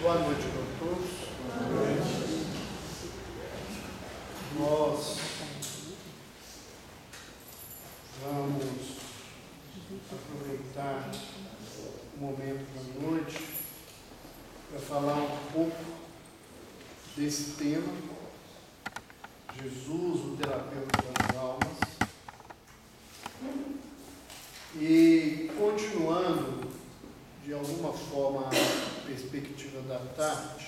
Boa noite a todos. Boa noite. Nós vamos aproveitar o momento da noite para falar um pouco desse tema, Jesus, o terapeuta das almas, e continuando de alguma forma a perspectiva da tarde,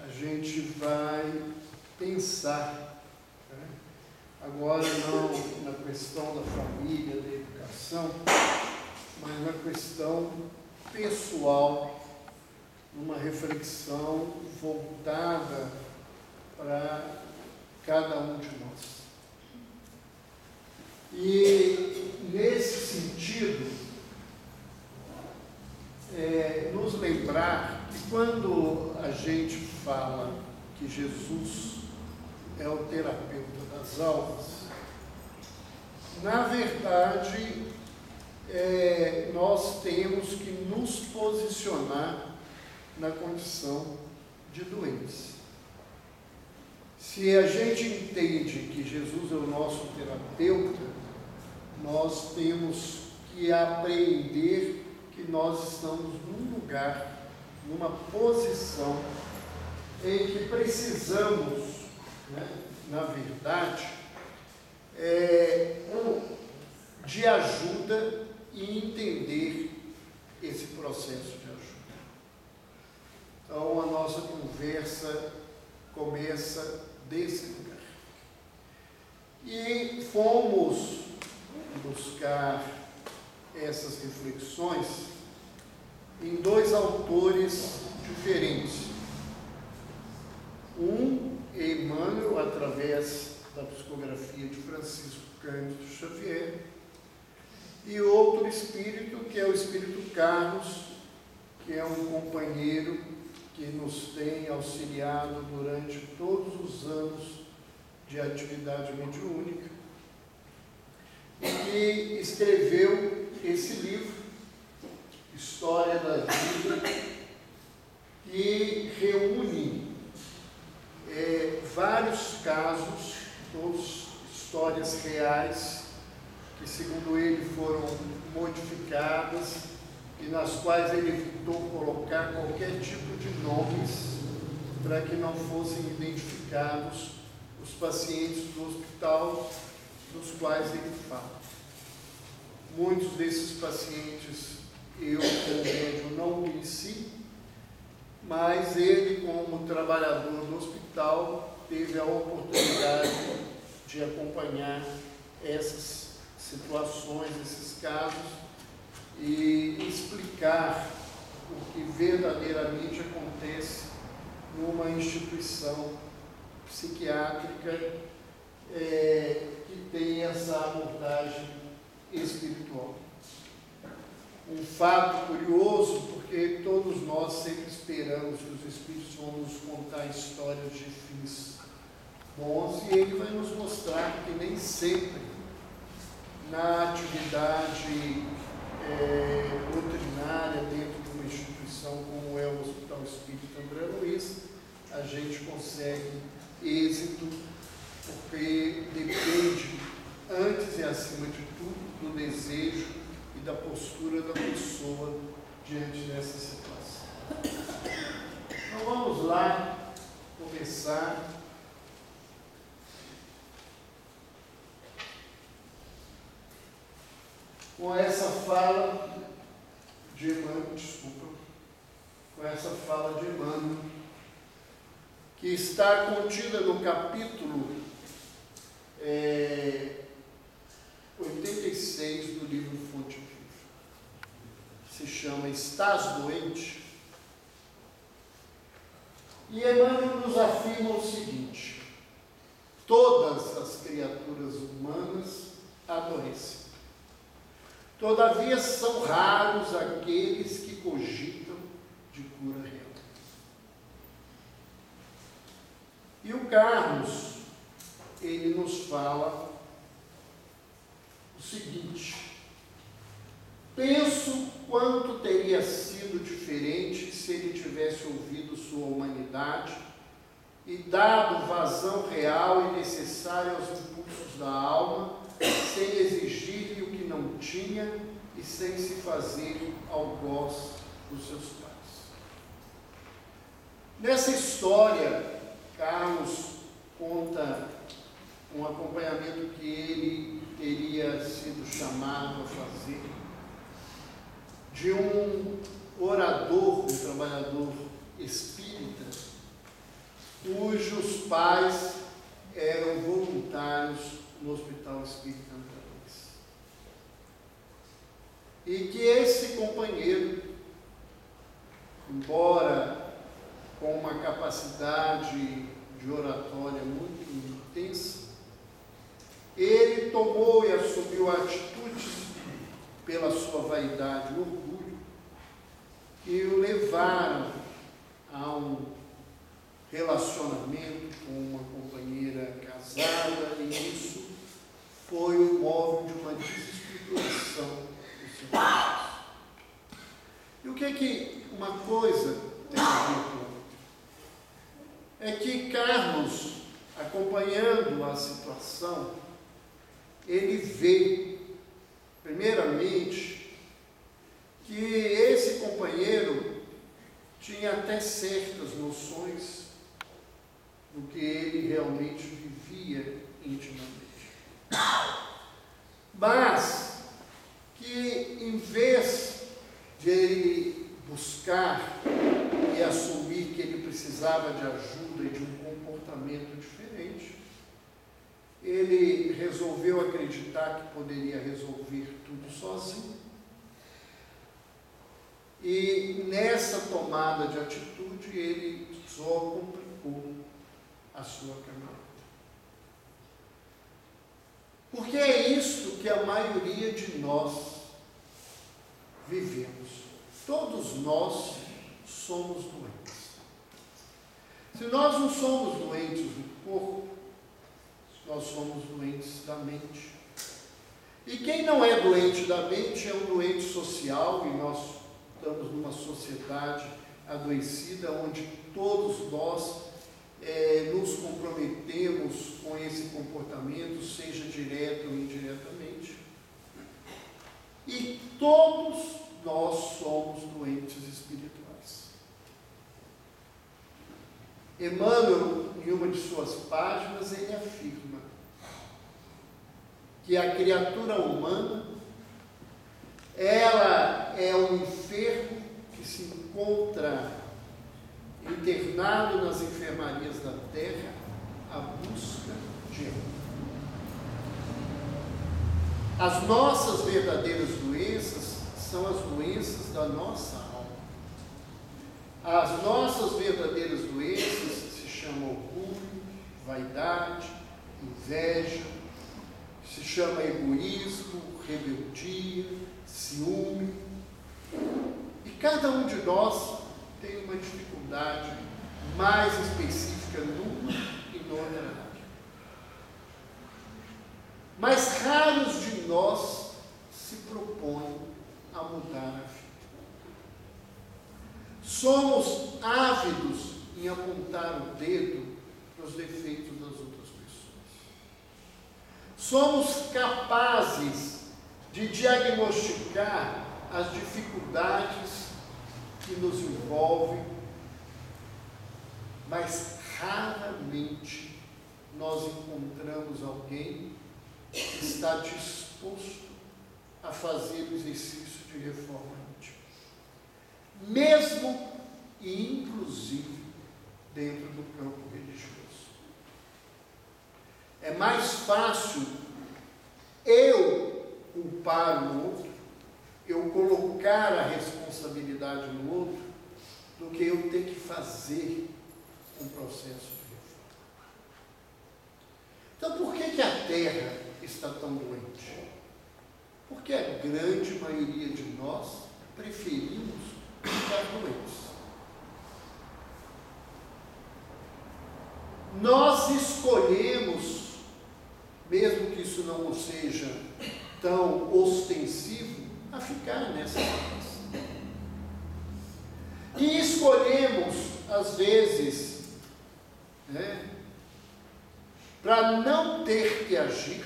a gente vai pensar, né? Agora não na questão da família, da educação, mas na questão pessoal, numa reflexão voltada para cada um de nós. E nesse sentido, nos lembrar que quando a gente fala que Jesus é o terapeuta das almas, na verdade, nós temos que nos posicionar na condição de doentes. Se a gente entende que Jesus é o nosso terapeuta, nós temos que aprender que nós estamos num lugar, numa posição em que precisamos, né, na verdade, de ajuda e entender esse processo de ajuda. Então, a nossa conversa começa desse lugar. E fomos buscar essas reflexões em dois autores diferentes. Emmanuel, através da psicografia de Francisco Cândido Xavier, e outro espírito, que é o Espírito Carlos, que é um companheiro que nos tem auxiliado durante todos os anos de atividade mediúnica, e que escreveu esse livro, História da Vida, que reúne vários casos, todos histórias reais, que segundo ele foram modificadas e nas quais ele evitou colocar qualquer tipo de nomes para que não fossem identificados os pacientes do hospital dos quais ele fala. Muitos desses pacientes eu, como médium, não conheci, mas ele, como trabalhador do hospital, teve a oportunidade de acompanhar essas situações, esses casos, e explicar o que verdadeiramente acontece numa instituição psiquiátrica que tem essa abordagem espiritual. Um fato curioso, porque todos nós sempre esperamos que os Espíritos vão nos contar histórias de fins bons, e ele vai nos mostrar que nem sempre na atividade doutrinária dentro de uma instituição como é o Hospital Espírita André Luiz, a gente consegue êxito, porque depende, antes e acima de tudo, do desejo e da postura da pessoa diante dessa situação. Então vamos lá começar com essa fala de Emmanuel, que está contida no capítulo 86 do livro Fonte Viva. Se chama Estás Doente? E Emmanuel nos afirma o seguinte: todas as criaturas humanas adoecem. Todavia são raros aqueles que cogitam de cura real. E o Carlos, ele nos fala o seguinte: penso quanto teria sido sido diferente se ele tivesse ouvido sua humanidade e dado vazão real e necessária aos impulsos da alma, sem exigir-lhe o que não tinha e sem se fazer algoz dos seus pais. Nessa história, Carlos conta um acompanhamento que ele teria sido chamado a fazer de um orador, um trabalhador espírita, cujos pais eram voluntários no Hospital Espírita Andrés. E que esse companheiro, embora com uma capacidade de oratória muito intensa, ele tomou e assumiu atitudes pela sua vaidade e orgulho que o levaram a um relacionamento com uma companheira casada, e isso foi o modo de uma desestruturação do seu processo. E o que uma coisa tem a ver com outra? É que Carlos, acompanhando a situação, ele vê, primeiramente, que esse companheiro tinha até certas noções do que ele realmente vivia intimamente. Mas que, em vez de ele buscar e assumir que ele precisava de ajuda e de um comportamento diferente, ele resolveu acreditar que poderia resolver tudo sozinho. E nessa tomada de atitude, ele só complicou a sua caminhada. Porque é isso que a maioria de nós vivemos. Todos nós somos doentes. Se nós não somos doentes do corpo, nós somos doentes da mente. E quem não é doente da mente é um doente social, e nós estamos numa sociedade adoecida, onde todos nós nos comprometemos com esse comportamento, seja direto ou indiretamente. E todos nós somos doentes espirituais. Emmanuel, em uma de suas páginas, ele afirma que a criatura humana, ela é um enfermo que se encontra internado nas enfermarias da terra à busca de amor. As nossas verdadeiras doenças são as doenças da nossa alma. As nossas verdadeiras doenças se chamam orgulho, vaidade, inveja, se chama egoísmo, rebeldia, ciúme. E cada um de nós tem uma dificuldade mais específica numa e noutra área. Mas raros de nós se propõem a mudar a vida. Somos ávidos em apontar o dedo para os defeitos das outras pessoas. Somos capazes de diagnosticar as dificuldades que nos envolvem, mas raramente nós encontramos alguém que está disposto a fazer o exercício de reforma íntima, mesmo e inclusive dentro do campo religioso. É mais fácil eu culpar o outro, eu colocar a responsabilidade no outro, do que eu ter que fazer um processo de reforma. Então, por que a Terra está tão doente? Porque a grande maioria de nós preferimos ficar doentes. Nós escolhemos, mesmo que isso não seja tão ostensivo, a ficar nessa situação. E escolhemos, às vezes, para não ter que agir,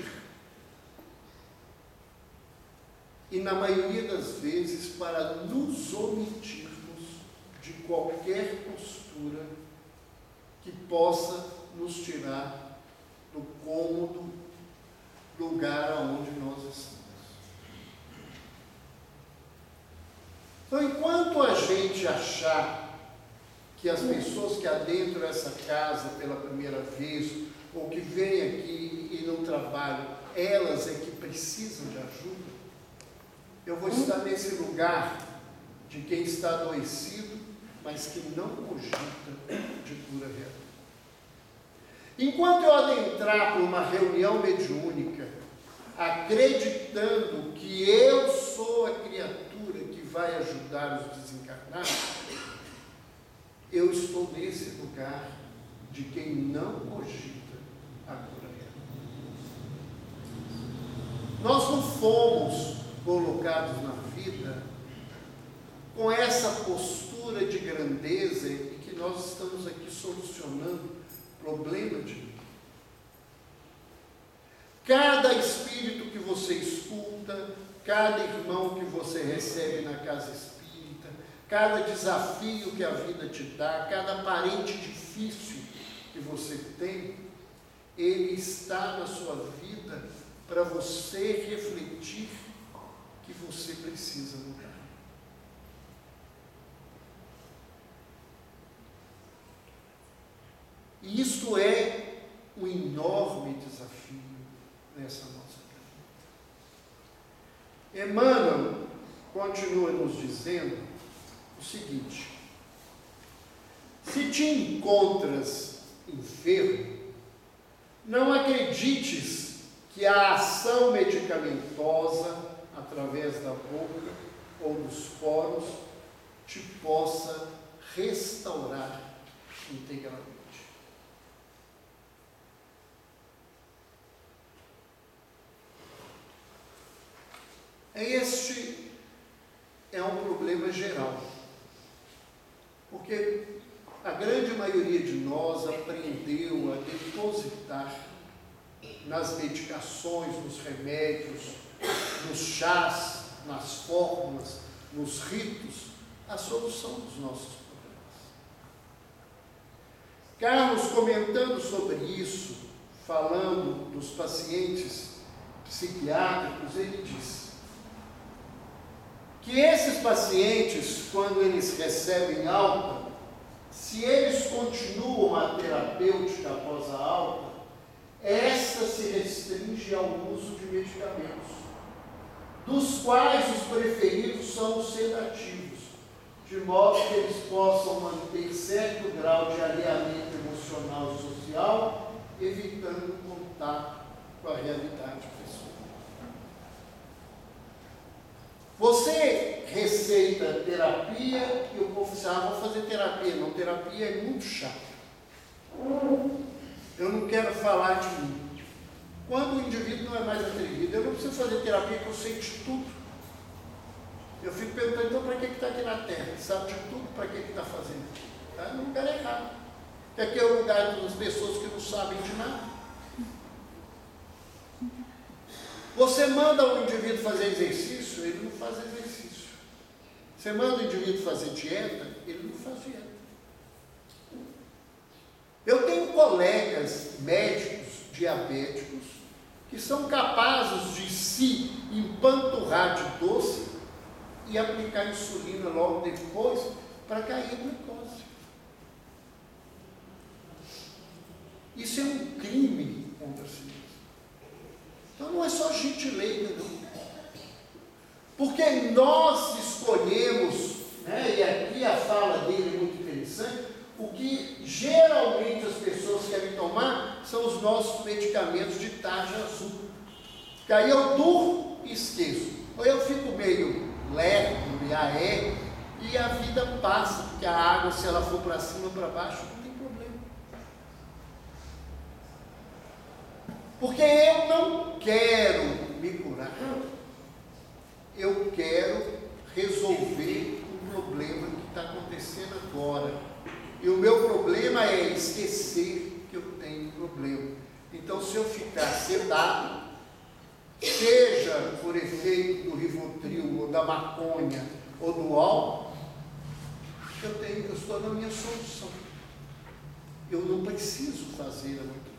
e na maioria das vezes para nos omitirmos de qualquer postura que possa nos tirar do cômodo lugar aonde nós estamos. Então, enquanto a gente achar que as pessoas que adentram essa casa pela primeira vez, ou que vêm aqui e não trabalham, elas é que precisam de ajuda, eu vou estar nesse lugar de quem está adoecido, mas que não cogita de cura real. Enquanto eu adentrar para uma reunião mediúnica, acreditando que eu sou a criatura que vai ajudar os desencarnados, eu estou nesse lugar de quem não cogita a cura real. Nós não fomos colocados na vida com essa postura de grandeza e que nós estamos aqui solucionando problema de vida. Cada espírito que você escuta, cada irmão que você recebe na casa espírita, cada desafio que a vida te dá, cada parente difícil que você tem, ele está na sua vida para você refletir que você precisa mudar. E isto é um enorme desafio nessa nossa vida. Emmanuel continua nos dizendo o seguinte: se te encontras enfermo, não acredites que a ação medicamentosa através da boca ou dos poros te possa restaurar integralmente. Este é um problema geral, porque a grande maioria de nós aprendeu a depositar nas medicações, nos remédios, nos chás, nas fórmulas, nos ritos, a solução dos nossos problemas. Carlos, comentando sobre isso, falando dos pacientes psiquiátricos, ele diz que esses pacientes, quando eles recebem alta, se eles continuam a terapêutica após a alta, esta se restringe ao uso de medicamentos, dos quais os preferidos são os sedativos, de modo que eles possam manter certo grau de alinhamento emocional e social, evitando o contato com a realidade pessoal. Você receita terapia e o povo diz: vou fazer terapia. Não, terapia é muito chato. Eu não quero falar de mim. Quando o indivíduo não é mais atrevido, eu não preciso fazer terapia, que eu sei de tudo. Eu fico perguntando: então para que está aqui na Terra? Sabe de tudo, para que está fazendo? Está no lugar errado. Porque aqui é o lugar das pessoas que não sabem de nada. Você manda o indivíduo fazer exercício, ele não faz exercício. Você manda o indivíduo fazer dieta, ele não faz dieta. Eu tenho colegas médicos diabéticos que são capazes de se empanturrar de doce e aplicar insulina logo depois para cair a glicose. Isso é um crime contra si mesmo. Então não é só gente leiga, não. Porque nós escolhemos, e aqui a fala dele é muito interessante, o que geralmente as pessoas querem tomar são os nossos medicamentos de tarja azul. Que aí eu durmo e esqueço. Ou eu fico meio lerdo, aéreo, e a vida passa, porque a água, se ela for para cima ou para baixo, não tem problema. Porque eu não quero me curar. Eu quero resolver um problema que está acontecendo agora. E o meu problema é esquecer que eu tenho problema. Então, se eu ficar sedado, seja por efeito do Rivotril, ou da maconha, ou do álcool, eu estou na minha solução. Eu não preciso fazer a muito.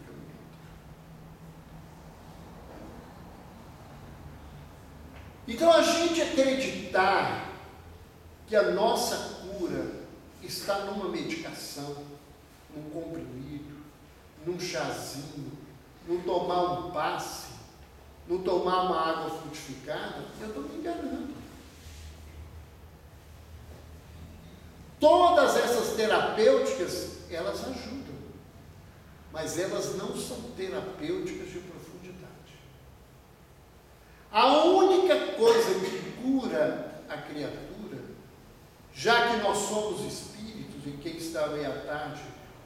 Então, a gente acreditar que a nossa cura está numa medicação, num comprimido, num chazinho, no tomar um passe, no tomar uma água frutificada, eu estou me enganando. Todas essas terapêuticas, elas ajudam, mas elas não são terapêuticas de profundidade. A única coisa que cura a criatura, já que nós somos espíritos, e quem estava aí à tarde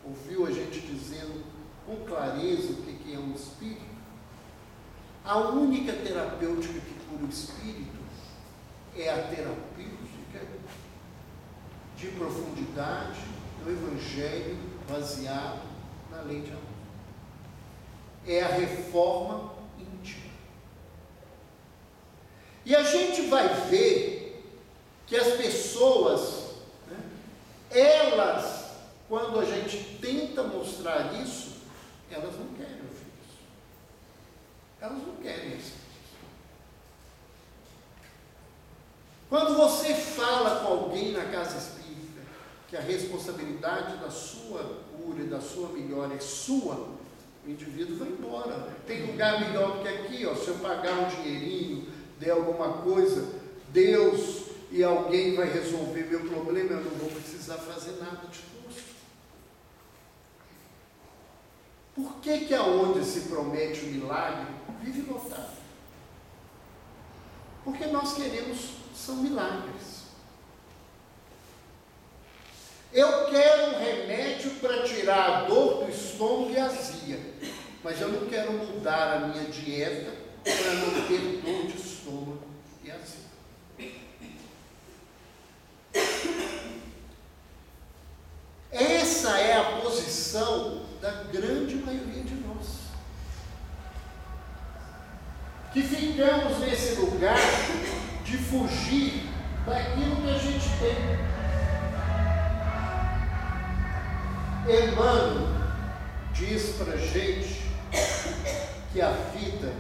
ouviu a gente dizendo com clareza o que é um espírito, a única terapêutica que cura o espírito é a terapêutica de profundidade do Evangelho baseado na lei de amor. É a reforma íntima. E a gente vai ver que as pessoas, elas, quando a gente tenta mostrar isso, elas não querem ouvir isso. Elas não querem isso. Quando você fala com alguém na casa espírita, que a responsabilidade da sua cura e da sua melhora é sua, o indivíduo vai embora. Tem lugar melhor do que aqui, ó. Se eu pagar um dinheirinho, der alguma coisa, Deus e alguém vai resolver meu problema, eu não vou precisar fazer nada de força. Por que aonde se promete o milagre, vive lotado? Porque nós queremos, são milagres. Eu quero um remédio para tirar a dor do estômago e a azia, mas eu não quero mudar a minha dieta para não ter dor de estômago e azia. Essa é a posição da grande maioria de nós, que ficamos nesse lugar de fugir daquilo que a gente tem. Emmanuel diz para a gente que a vida,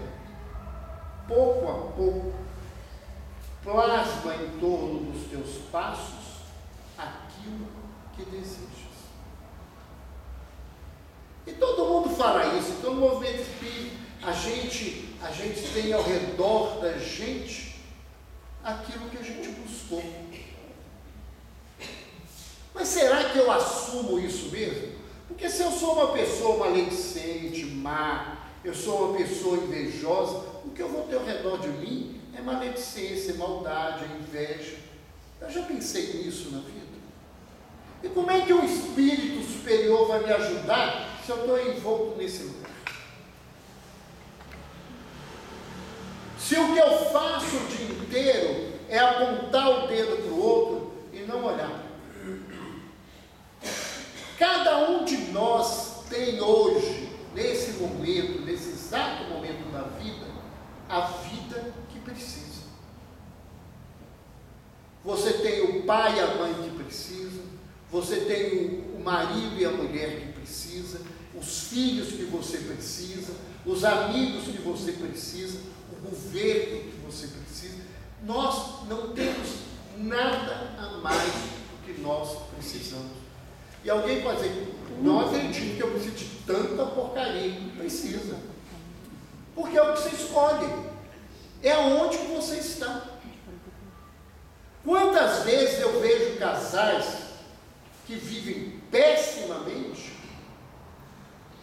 pouco a pouco, plasma em torno dos teus passos aquilo que desejas. E todo mundo fala isso, todo movimento espírita, a gente tem ao redor da gente aquilo que a gente buscou. Mas será que eu assumo isso mesmo? Porque se eu sou uma pessoa maledicente, má, eu sou uma pessoa invejosa, o que eu vou ter ao redor de mim é maledicência, maldade, inveja. Eu já pensei nisso na vida. E como é que o espírito superior vai me ajudar se eu estou envolto nesse lugar? Se o que eu faço o dia inteiro é apontar o dedo para o outro e não olhar. Cada um de nós tem hoje, nesse momento, nesse exato momento da vida, a vida que precisa. Você tem o pai e a mãe que precisam, você tem o marido e a mulher que precisa, os filhos que você precisa, os amigos que você precisa, o governo que você precisa. Nós não temos nada a mais do que nós precisamos. E alguém pode dizer, não acredito que eu preciso de tanta porcaria. Precisa. Porque é o que você escolhe. É onde que você está. Quantas vezes eu vejo casais que vivem pessimamente,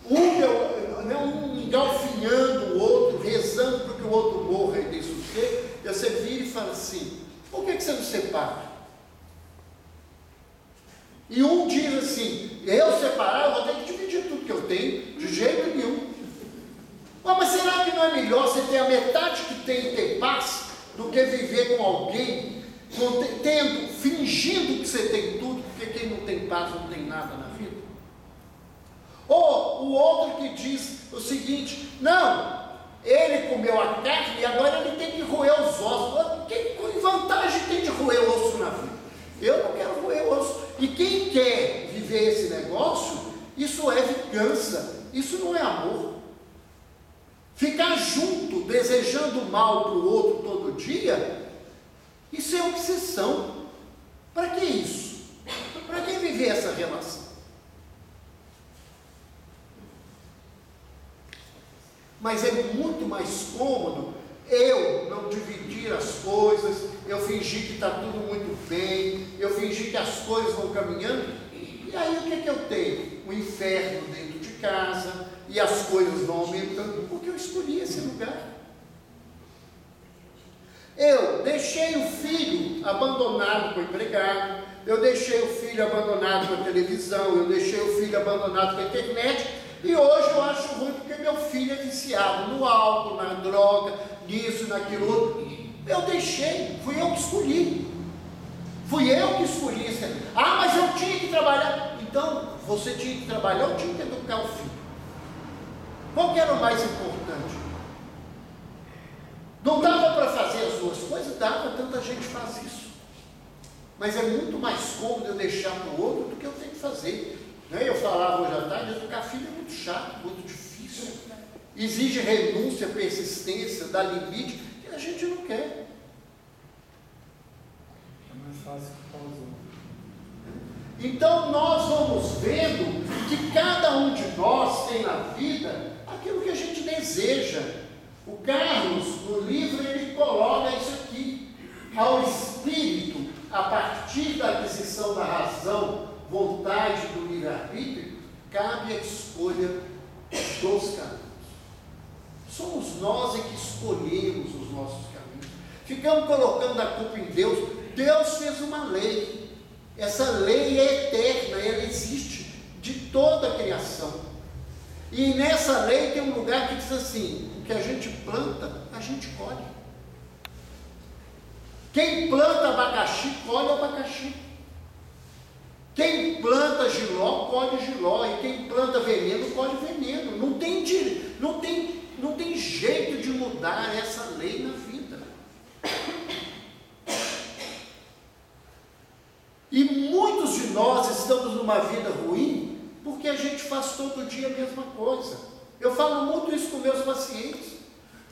um engalfinhando o outro, rezando para que o outro morra e dê sossego, e você vira e fala assim, por que você não separa? E um diz assim, eu separar, eu vou ter que dividir tudo que eu tenho, de jeito nenhum. Mas será que não é melhor você ter a metade que tem e ter paz, do que viver com alguém, fingindo que você tem tudo, porque quem não tem paz não tem nada na vida. Ou o outro que diz o seguinte: não, ele comeu a carne e agora ele tem que roer os ossos. Que vantagem tem de roer osso na vida? Eu não quero roer osso. E quem quer viver esse negócio, isso é vingança, isso não é amor. Ficar junto, desejando mal para o outro todo dia, isso é obsessão. Para que isso? Para que viver essa relação? Mas é muito mais cômodo eu não dividir as coisas, eu fingir que está tudo muito bem, eu fingir que as coisas vão caminhando, e aí o que é que eu tenho? Um inferno dentro de casa, e as coisas vão aumentando, porque eu escolhi esse lugar. Eu deixei o filho abandonado com o empregado, eu deixei o filho abandonado com a televisão, eu deixei o filho abandonado com a internet, e hoje eu acho ruim porque meu filho é viciado no álcool, na droga, nisso, naquilo outro. Eu deixei, fui eu que escolhi. Fui eu que escolhi isso. Ah, mas eu tinha que trabalhar. Então, você tinha que trabalhar ou tinha que educar o filho? Qual que era o mais importante? Não dava para fazer as duas coisas? Dava, tanta gente faz isso. Mas é muito mais cômodo eu deixar para o outro do que eu tenho que fazer. Eu falava hoje à tarde, educar filho é muito chato, muito difícil. Exige renúncia, persistência, dá limite, que a gente não quer. É mais fácil que causou. Então nós vamos vendo que cada um de nós tem na vida aquilo que a gente deseja. O Carlos, no livro, ele coloca isso aqui. Ao espírito, a partir da aquisição da razão, vontade do livre-arbítrio, cabe a escolha dos caminhos. Somos nós que escolhemos os nossos caminhos. Ficamos colocando a culpa em Deus. Deus fez uma lei. Essa lei é eterna, ela existe de toda a criação. E nessa lei tem um lugar que diz assim: o que a gente planta, a gente colhe. Quem planta abacaxi, colhe abacaxi. Quem planta jiló, colhe jiló. E quem planta veneno, colhe veneno. Não tem jeito de mudar essa lei na vida. E muitos de nós estamos numa vida ruim porque a gente faz todo dia a mesma coisa. Eu falo muito isso com meus pacientes.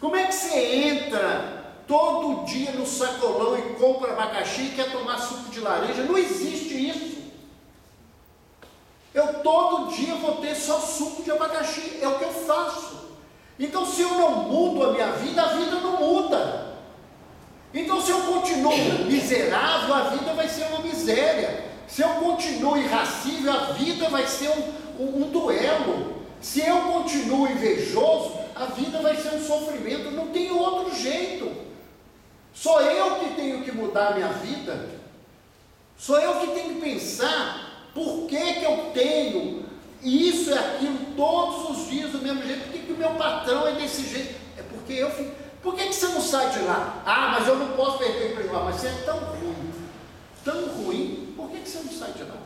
Como é que você entra todo dia no sacolão e compra abacaxi e quer tomar suco de laranja? Não existe isso. Eu todo dia vou ter só suco de abacaxi, é o que eu faço. Então, se eu não mudo a vida não muda. Então, se eu continuo miserável, a vida vai ser uma miséria. Se eu continuo irascível, a vida vai ser um duelo. Se eu continuo invejoso, a vida vai ser um sofrimento. Não tem outro jeito. Sou eu que tenho que mudar a minha vida. Sou eu que tenho que pensar por que eu tenho isso e aquilo todos os dias do mesmo jeito. Por que o meu patrão é desse jeito? É porque eu fico. Por que você não sai de lá? Ah, mas eu não posso perder o emprego lá. Mas você é tão ruim, por que você não sai de lá?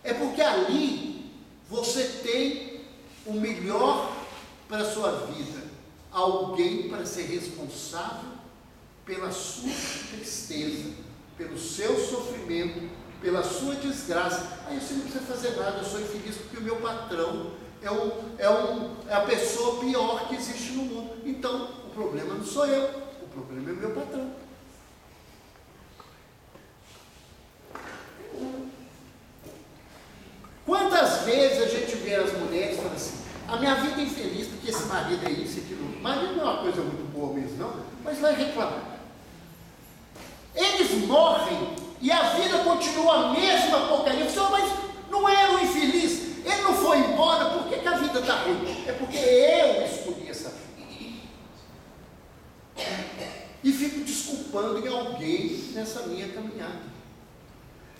É porque ali você tem o melhor para a sua vida. Alguém para ser responsável pela sua tristeza, pelo seu sofrimento, pela sua desgraça. Aí você não precisa fazer nada, eu sou infeliz porque o meu patrão é a pessoa pior que existe no mundo. Então, o problema não sou eu, o problema é o meu patrão. Quantas vezes a gente vê as mulheres falando assim: a minha vida é infeliz porque esse marido é isso e aquilo. Marido não é uma coisa muito boa mesmo, não, mas vai reclamar. Eles morrem e a vida continua a mesma porcaria. Você, mas não era um infeliz? Ele não foi embora, por que a vida está ruim? É porque eu escolhi essa vida. E fico desculpando em alguém nessa minha caminhada.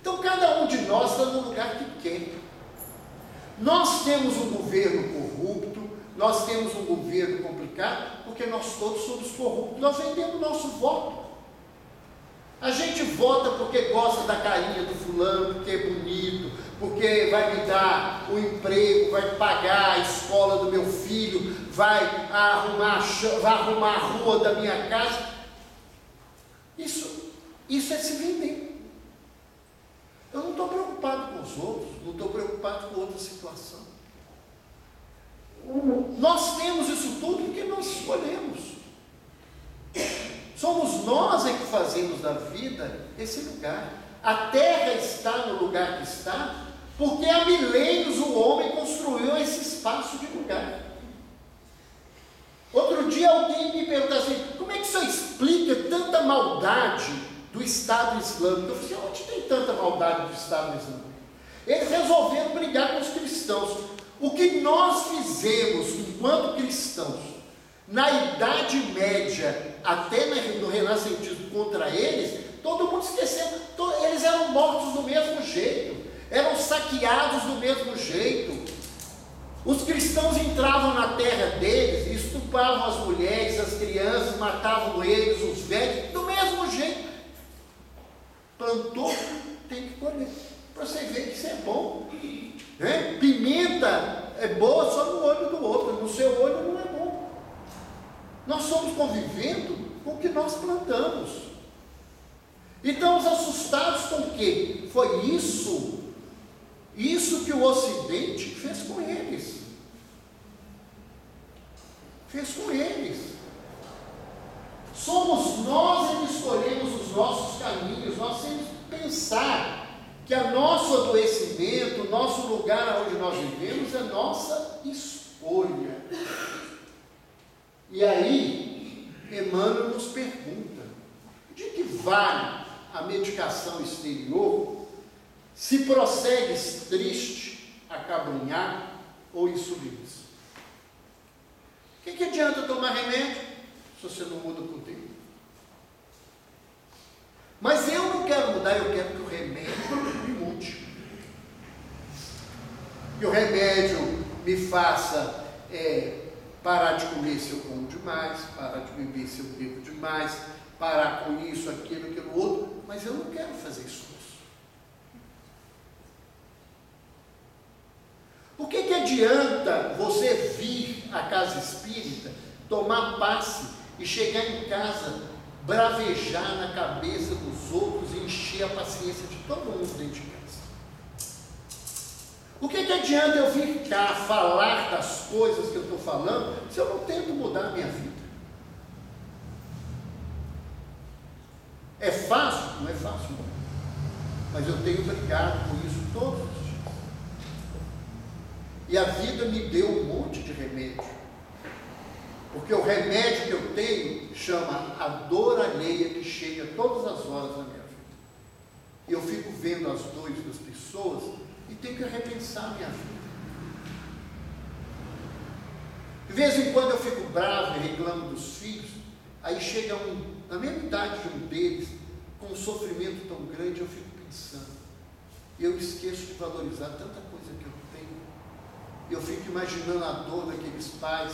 Então cada um de nós está no lugar que quer. Nós temos um governo corrupto, nós temos um governo complicado, porque nós todos somos corruptos. Nós vendemos nosso voto. A gente vota porque gosta da carinha do fulano, porque é bonito, porque vai me dar o emprego, vai pagar a escola do meu filho, vai arrumar a rua da minha casa. Isso é se vender. Eu não estou preocupado com os outros, não estou preocupado com outra situação. Nós temos isso tudo porque nós escolhemos. Somos nós que fazemos da vida esse lugar. A terra está no lugar que está, porque há milênios o homem construiu esse espaço de lugar. Outro dia alguém me perguntou assim, como é que o senhor explica tanta maldade do Estado Islâmico? Eu falei, onde tem tanta maldade do Estado Islâmico? Eles resolveram brigar com os cristãos. O que nós fizemos enquanto cristãos, na Idade Média, até no Renascentismo contra eles, todo mundo esqueceu, eles eram mortos do mesmo jeito, eram saqueados do mesmo jeito. Os cristãos entravam na terra deles, estupravam as mulheres, as crianças, matavam eles, os velhos, do mesmo jeito. Plantou, tem que colher, para você ver que isso é bom. Pimenta é boa só no olho do outro, no seu olho não é bom. Nós somos convivendo com o que nós plantamos. E estamos assustados com o quê? Foi isso que o Ocidente fez com eles. Somos nós que escolhemos os nossos caminhos. Nós temos que pensar que o nosso adoecimento, o nosso lugar onde nós vivemos é nossa escolha. E aí, Emmanuel nos pergunta, de que vale a medicação exterior se prossegues triste, acabrunhado ou insubmisso? O que adianta tomar remédio se você não muda por dentro? Mas eu não quero mudar, eu quero que o remédio me mude. Que o remédio me faça parar de comer se eu como demais, parar de beber se eu bebo demais, parar com isso, aquilo outro, mas eu não quero fazer esforço. O que adianta você vir à casa espírita, tomar passe e chegar em casa, bravejar na cabeça dos outros e encher a paciência de todo mundo dentro de casa? O que adianta eu vir cá falar das coisas que eu estou falando se eu não tento mudar a minha vida? É fácil? Não é fácil, não. Mas eu tenho brigado com isso todos os dias. E a vida me deu um monte de remédio. Porque o remédio que eu tenho chama a dor alheia que chega todas as horas na minha vida. E eu fico vendo as dores das pessoas e tenho que repensar a minha vida. De vez em quando eu fico bravo e reclamo dos filhos, aí chega na mesma idade de um deles, com um sofrimento tão grande, eu fico pensando, e eu esqueço de valorizar tanta coisa que eu tenho. Eu fico imaginando a dor daqueles pais,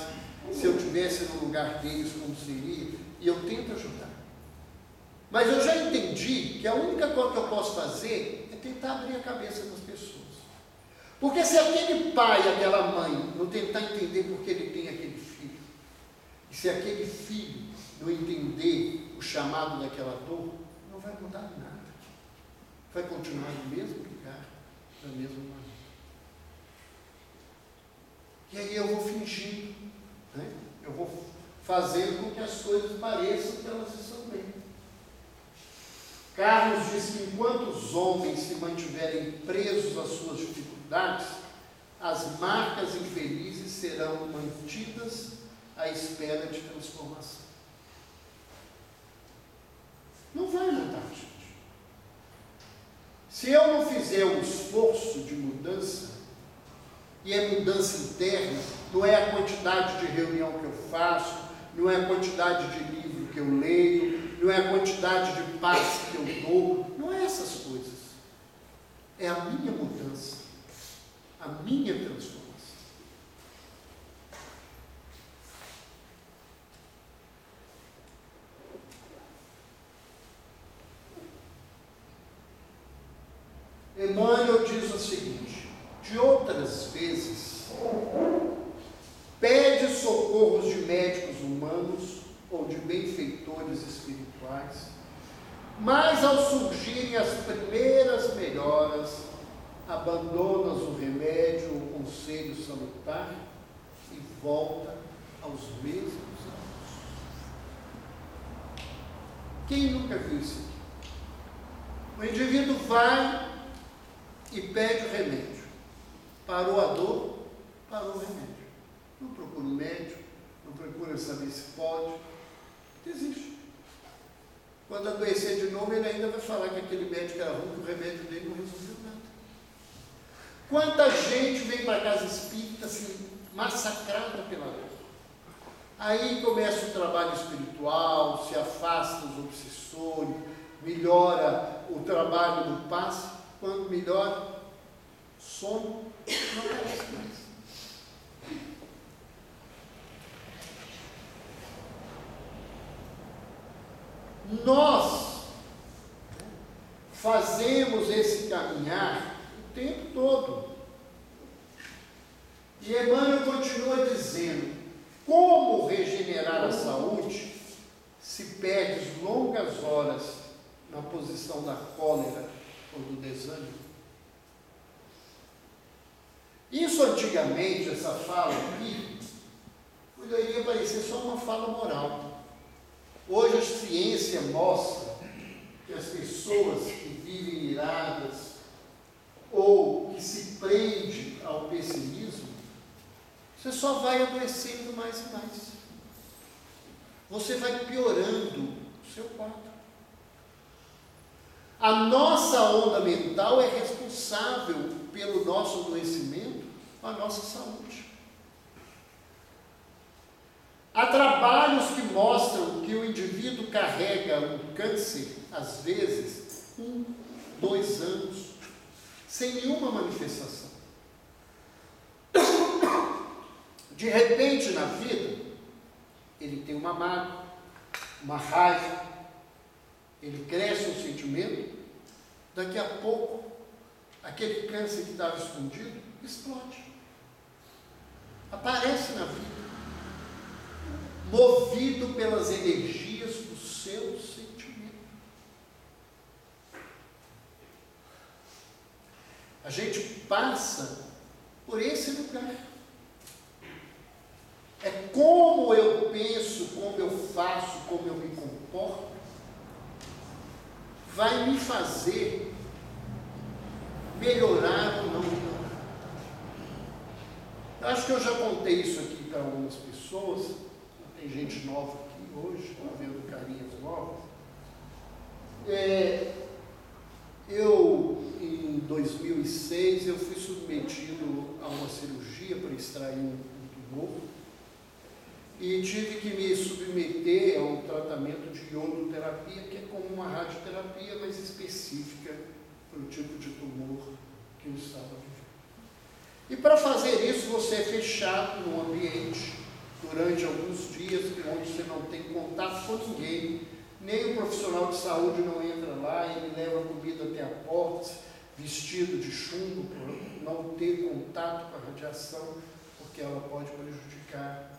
se eu estivesse no lugar deles, como seria, e eu tento ajudar. Mas eu já entendi que a única coisa que eu posso fazer é tentar abrir a cabeça das pessoas. Porque se aquele pai, aquela mãe, não tentar entender por que ele tem aquele filho, e se aquele filho não entender o chamado daquela dor, não vai mudar nada. Vai continuar no mesmo lugar, da mesma maneira. E aí eu vou fingindo, né? Eu vou fazendo com que as coisas pareçam que elas estão bem. Carlos diz que enquanto os homens se mantiverem presos às suas dificuldades, as marcas infelizes serão mantidas à espera de transformação. Não vai mudar, gente. Se eu não fizer um esforço de mudança, e é mudança interna, não é a quantidade de reunião que eu faço, não é a quantidade de livro que eu leio, não é a quantidade de passe que eu dou, não é essas coisas. É a minha mudança, a minha transformação. Emmanuel diz o seguinte: de outras vezes, pede socorros de médicos humanos ou de benfeitores espirituais, mas ao surgirem as primeiras melhoras, abandonas o remédio ou o conselho salutar e volta aos mesmos anos. Quem nunca viu isso aqui? O indivíduo vai e pede o remédio. Parou a dor, parou o remédio. Não procura um médico, não procura saber se pode, desiste. Quando adoecer de novo, ele ainda vai falar que aquele médico era ruim, que o remédio dele não resolveu nada. Quanta gente vem para a casa espírita assim, massacrada pela dor. Aí começa o trabalho espiritual, se afasta dos obsessores, melhora o trabalho do passe. Quando melhora, sono, não aparece mais. Nós fazemos esse caminhar o tempo todo. E Emmanuel continua dizendo: como regenerar a saúde se perdes longas horas na posição da cólera ou do desânimo? Isso antigamente, essa fala aqui, poderia parecer só uma fala moral. Hoje a ciência mostra que as pessoas que vivem iradas ou que se prendem ao pessimismo, você só vai adoecendo mais e mais. Você vai piorando o seu quadro. A nossa onda mental é responsável pelo nosso adoecimento, a nossa saúde. Há trabalhos que mostram que o indivíduo carrega um câncer, às vezes, 1, 2 anos, sem nenhuma manifestação. De repente, na vida, ele tem uma mágoa, uma raiva, ele cresce um sentimento, daqui a pouco, aquele câncer que estava escondido, explode. Aparece na vida, movido pelas energias do seu sentimento. A gente passa por esse lugar. É como eu penso, como eu faço, como eu me comporto, vai me fazer melhorar ou não melhorar. Eu acho que eu já contei isso aqui para algumas pessoas. Tem gente nova aqui hoje, estou vendo carinhas novas. Eu, em 2006, eu fui submetido a uma cirurgia para extrair um tumor e tive que me submeter a um tratamento de iodoterapia, que é como uma radioterapia, mas específica para o tipo de tumor que eu estava vivendo. E para fazer isso, você é fechado num ambiente durante alguns dias, onde você não tem contato com ninguém, nem o profissional de saúde não entra lá, ele leva a comida até a porta, vestido de chumbo, por não ter contato com a radiação, porque ela pode prejudicar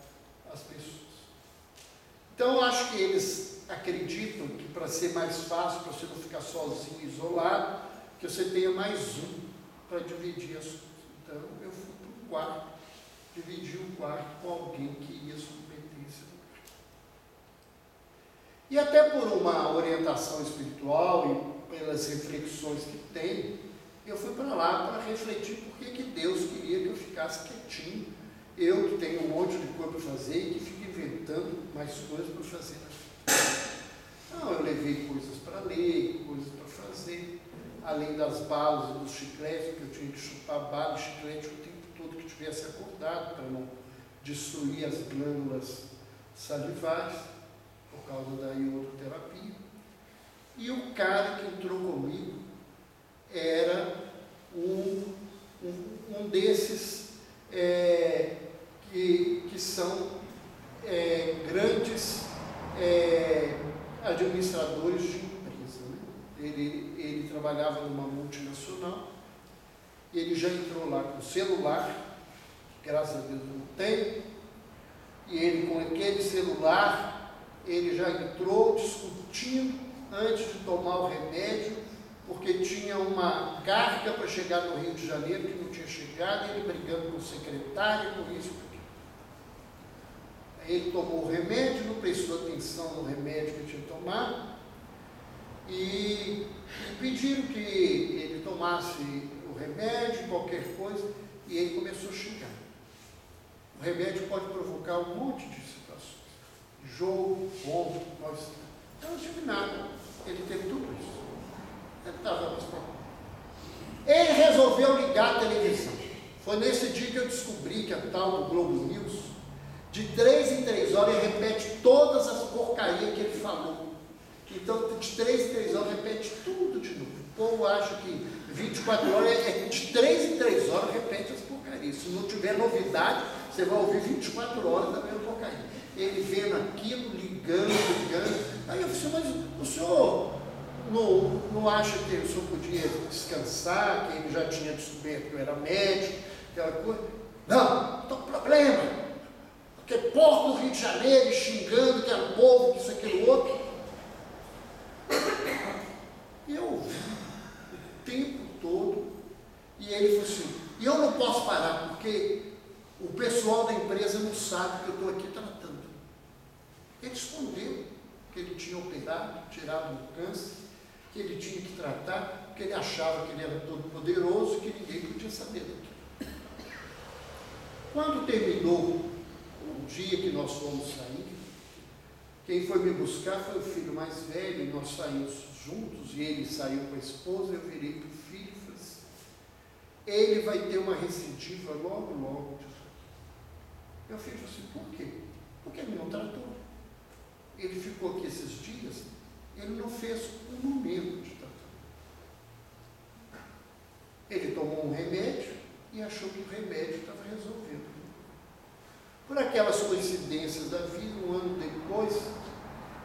as pessoas. Então, eu acho que eles acreditam que para ser mais fácil, para você não ficar sozinho, isolado, que você tenha mais um para dividir as coisas. Então, eu fui para o quarto, dividi o quarto com alguém que ia submeter esse lugar. E até por uma orientação espiritual e pelas reflexões que tem, eu fui para lá para refletir por que Deus queria que eu ficasse quietinho, eu que tenho um monte de coisa para fazer e que fico inventando mais coisas para fazer na vida. Não, eu levei coisas para ler, coisas para fazer, além das balas e dos chicletes, que eu tinha que chupar bala e chiclete o tempo todo que tivesse acordado, para não destruir as glândulas salivares, por causa da iodoterapia. E o cara que entrou comigo era um desses que são grandes administradores de empresa, né? Ele trabalhava numa multinacional, e ele já entrou lá com o celular, graças a Deus eu não tenho, e ele com aquele celular, ele já entrou discutindo antes de tomar o remédio, porque tinha uma carga para chegar no Rio de Janeiro que não tinha chegado, e ele brigando com o secretário, com isso, com aquilo. Aí ele tomou o remédio, não prestou atenção no remédio que ele tinha tomado, e pediram que ele tomasse o remédio, qualquer coisa, e ele começou a xingar. O remédio pode provocar um monte de situações. Jogo, roubo, mal-estar. Eu não tive nada. Ele teve tudo isso. Ele estava mais preocupado. Ele resolveu ligar a televisão. Foi nesse dia que eu descobri que a tal do Globo News, de 3 em 3 horas, ele repete todas as porcarias que ele falou. Então, de 3 em 3 horas, repete tudo de novo. O povo acha que 24 horas é de 3 em 3 horas, repete as porcarias. Se não tiver novidade, você vai ouvir 24 horas da mesma porcaria. Ele vendo aquilo, ligando. Aí eu falei, mas o senhor não acha que o senhor podia descansar, que ele já tinha descoberto que eu era médico, aquela coisa? Não, estou com problema. Porque porco do Rio de Janeiro xingando que era povo, que isso, aquilo, outro. E eu ouvi o tempo todo, e ele falou assim, e eu não posso parar, porque o pessoal da empresa não sabe que eu estou aqui tratando. Ele escondeu que ele tinha operado, tirado um câncer, que ele tinha que tratar, porque ele achava que ele era todo poderoso e que ninguém podia saber daquilo. Quando terminou o dia que nós fomos sair, quem foi me buscar foi o filho mais velho, e nós saímos juntos, e ele saiu com a esposa, eu virei para o filho e falei assim, ele vai ter uma recidiva logo, logo. Meu filho falou assim, por quê? Porque ele não tratou. Ele ficou aqui esses dias, ele não fez um momento de tratamento. Ele tomou um remédio e achou que o remédio estava resolvendo. Por aquelas coincidências da vida, um ano depois,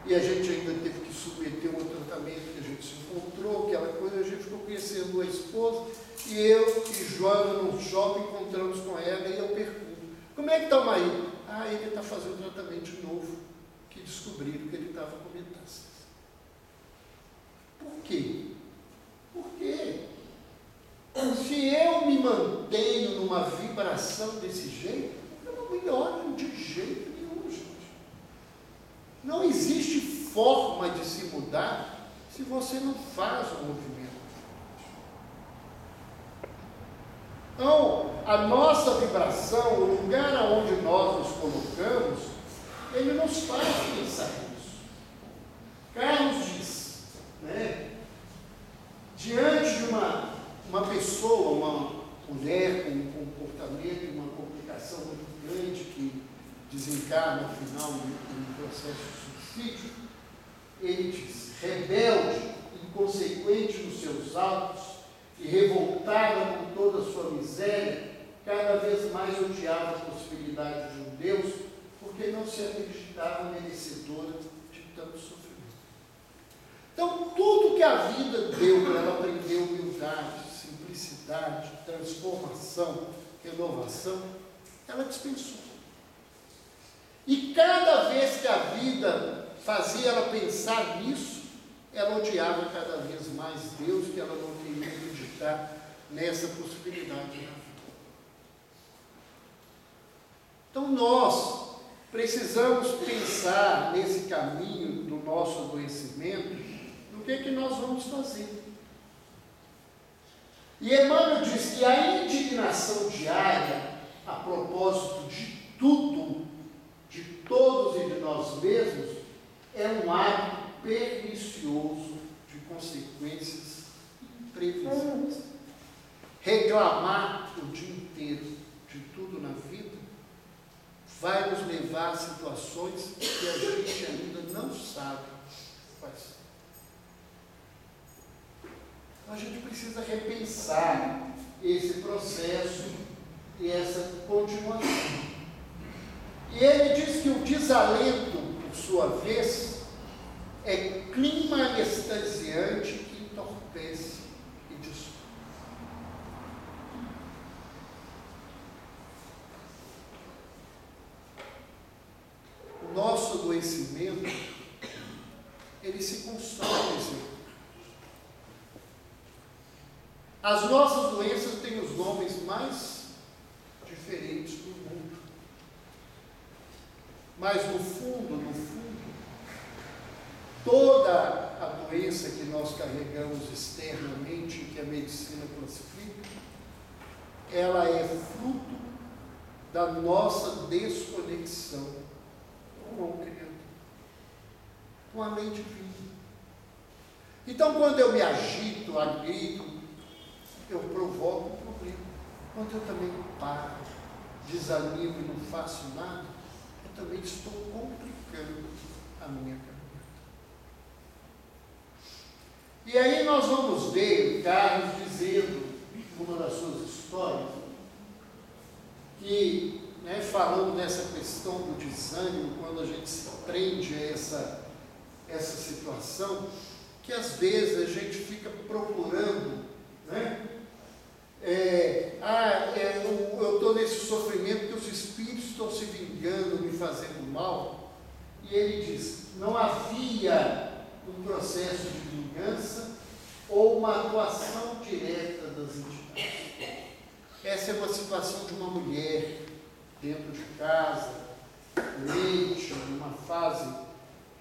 e a gente ainda teve que submeter um tratamento que a gente se encontrou, aquela coisa, a gente ficou conhecendo a esposa, e eu e Joana no shopping encontramos com ela, e eu pergunto, como é que está o marido? Ah, ele está fazendo um tratamento de novo, que descobriram que ele estava com metástase. Por quê? Porque se eu me mantenho numa vibração desse jeito, eu não melhoro de jeito nenhum, gente. Não existe forma de se mudar se você não faz o movimento. Então, a nossa vibração, o lugar aonde nós nos colocamos, ele nos faz pensar nisso. Carlos diz, né, diante de uma pessoa, uma mulher com um comportamento e uma complicação muito grande que desencarna no final no processo de suicídio, ele diz, rebelde, inconsequente nos seus atos e revoltada com toda a sua miséria, cada vez mais odiava a possibilidade de um Deus, porque não se acreditava merecedora de tanto sofrimento. Então, tudo que a vida deu para ela aprender humildade, simplicidade, transformação, renovação, ela dispensou. E cada vez que a vida fazia ela pensar nisso, ela odiava cada vez mais Deus, que ela não queria acreditar nessa possibilidade na vida. Então nós precisamos pensar nesse caminho do nosso adoecimento, no que nós vamos fazer. E Emmanuel diz que a indignação diária, a propósito de tudo, de todos e de nós mesmos, é um hábito pernicioso de consequências imprevisíveis. Reclamar o dia inteiro de tudo na vida vai nos levar a situações que a gente ainda não sabe quais são. Então a gente precisa repensar esse processo e essa continuação. E ele diz que o desalento, por sua vez, é clima anestesiante que entorpece e destrói. adoecimento, ele se constrói nesse mundo. As nossas doenças têm os nomes mais diferentes do mundo. Mas no fundo, toda a doença que nós carregamos externamente, que a medicina classifica, ela é fruto da nossa desconexão com o Criador, com a lei divina. Então, quando eu me agito, agrito, eu provoco um problema. Quando eu também paro, desanimo e não faço nada, eu também estou complicando a minha caminhada. E aí nós vamos ver Carlos dizendo, numa das suas histórias, que, falando dessa questão do desânimo, quando a gente se prende a essa situação, que às vezes a gente fica procurando, eu estou nesse sofrimento porque os espíritos estão se vingando, me fazendo mal, e ele diz, não havia um processo de vingança ou uma atuação direta das entidades. Essa é uma situação de uma mulher dentro de casa, doente, numa fase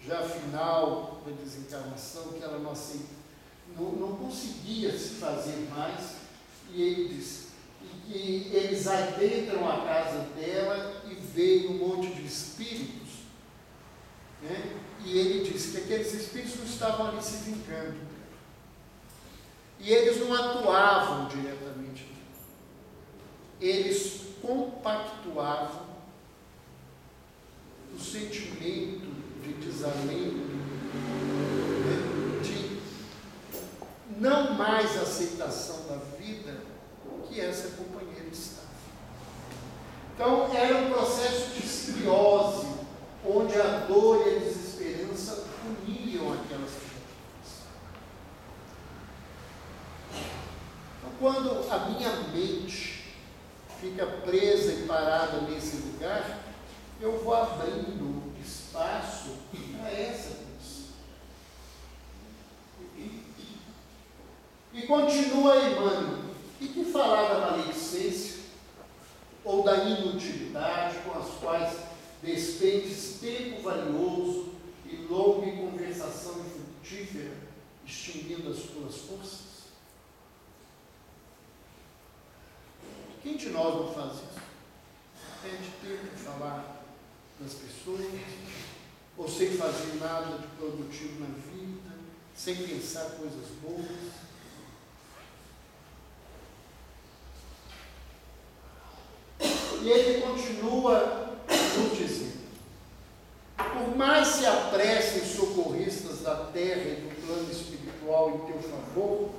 já final da desencarnação, que ela não conseguia se fazer mais, e ele diz que eles adentram a casa dela e veio um monte de espíritos, e ele diz que aqueles espíritos não estavam ali se vingando, e eles não atuavam diretamente, eles compactuavam o sentimento de desalento, de não mais aceitação da vida que essa companheira estava. Então, era um processo de simbiose, onde a dor e a desesperança uniam aquelas pessoas. Então, quando a minha mente fica presa e parada nesse lugar, eu vou abrindo espaço para essa coisa. E continua Emmanuel. E que falar da maledicência ou da inutilidade com as quais despendes tempo valioso e longa conversação frutífera, extinguindo as tuas forças? Quem de nós não faz isso? Perde tempo de falar das pessoas, ou sem fazer nada de produtivo na vida, sem pensar coisas boas. E ele continua nos dizendo, por mais se apressem socorristas da terra e do plano espiritual em teu favor,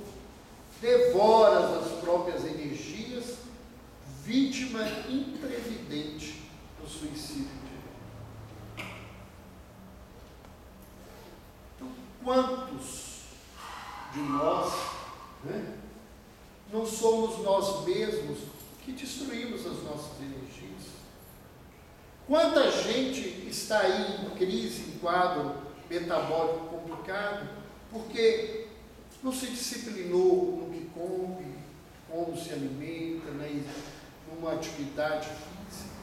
devoras as próprias energias, vítima imprevidente do suicídio. Então, quantos de nós não somos nós mesmos que destruímos as nossas energias? Quanta gente está aí em crise, em quadro metabólico complicado, porque não se disciplinou no que come, como se alimenta, numa atividade física.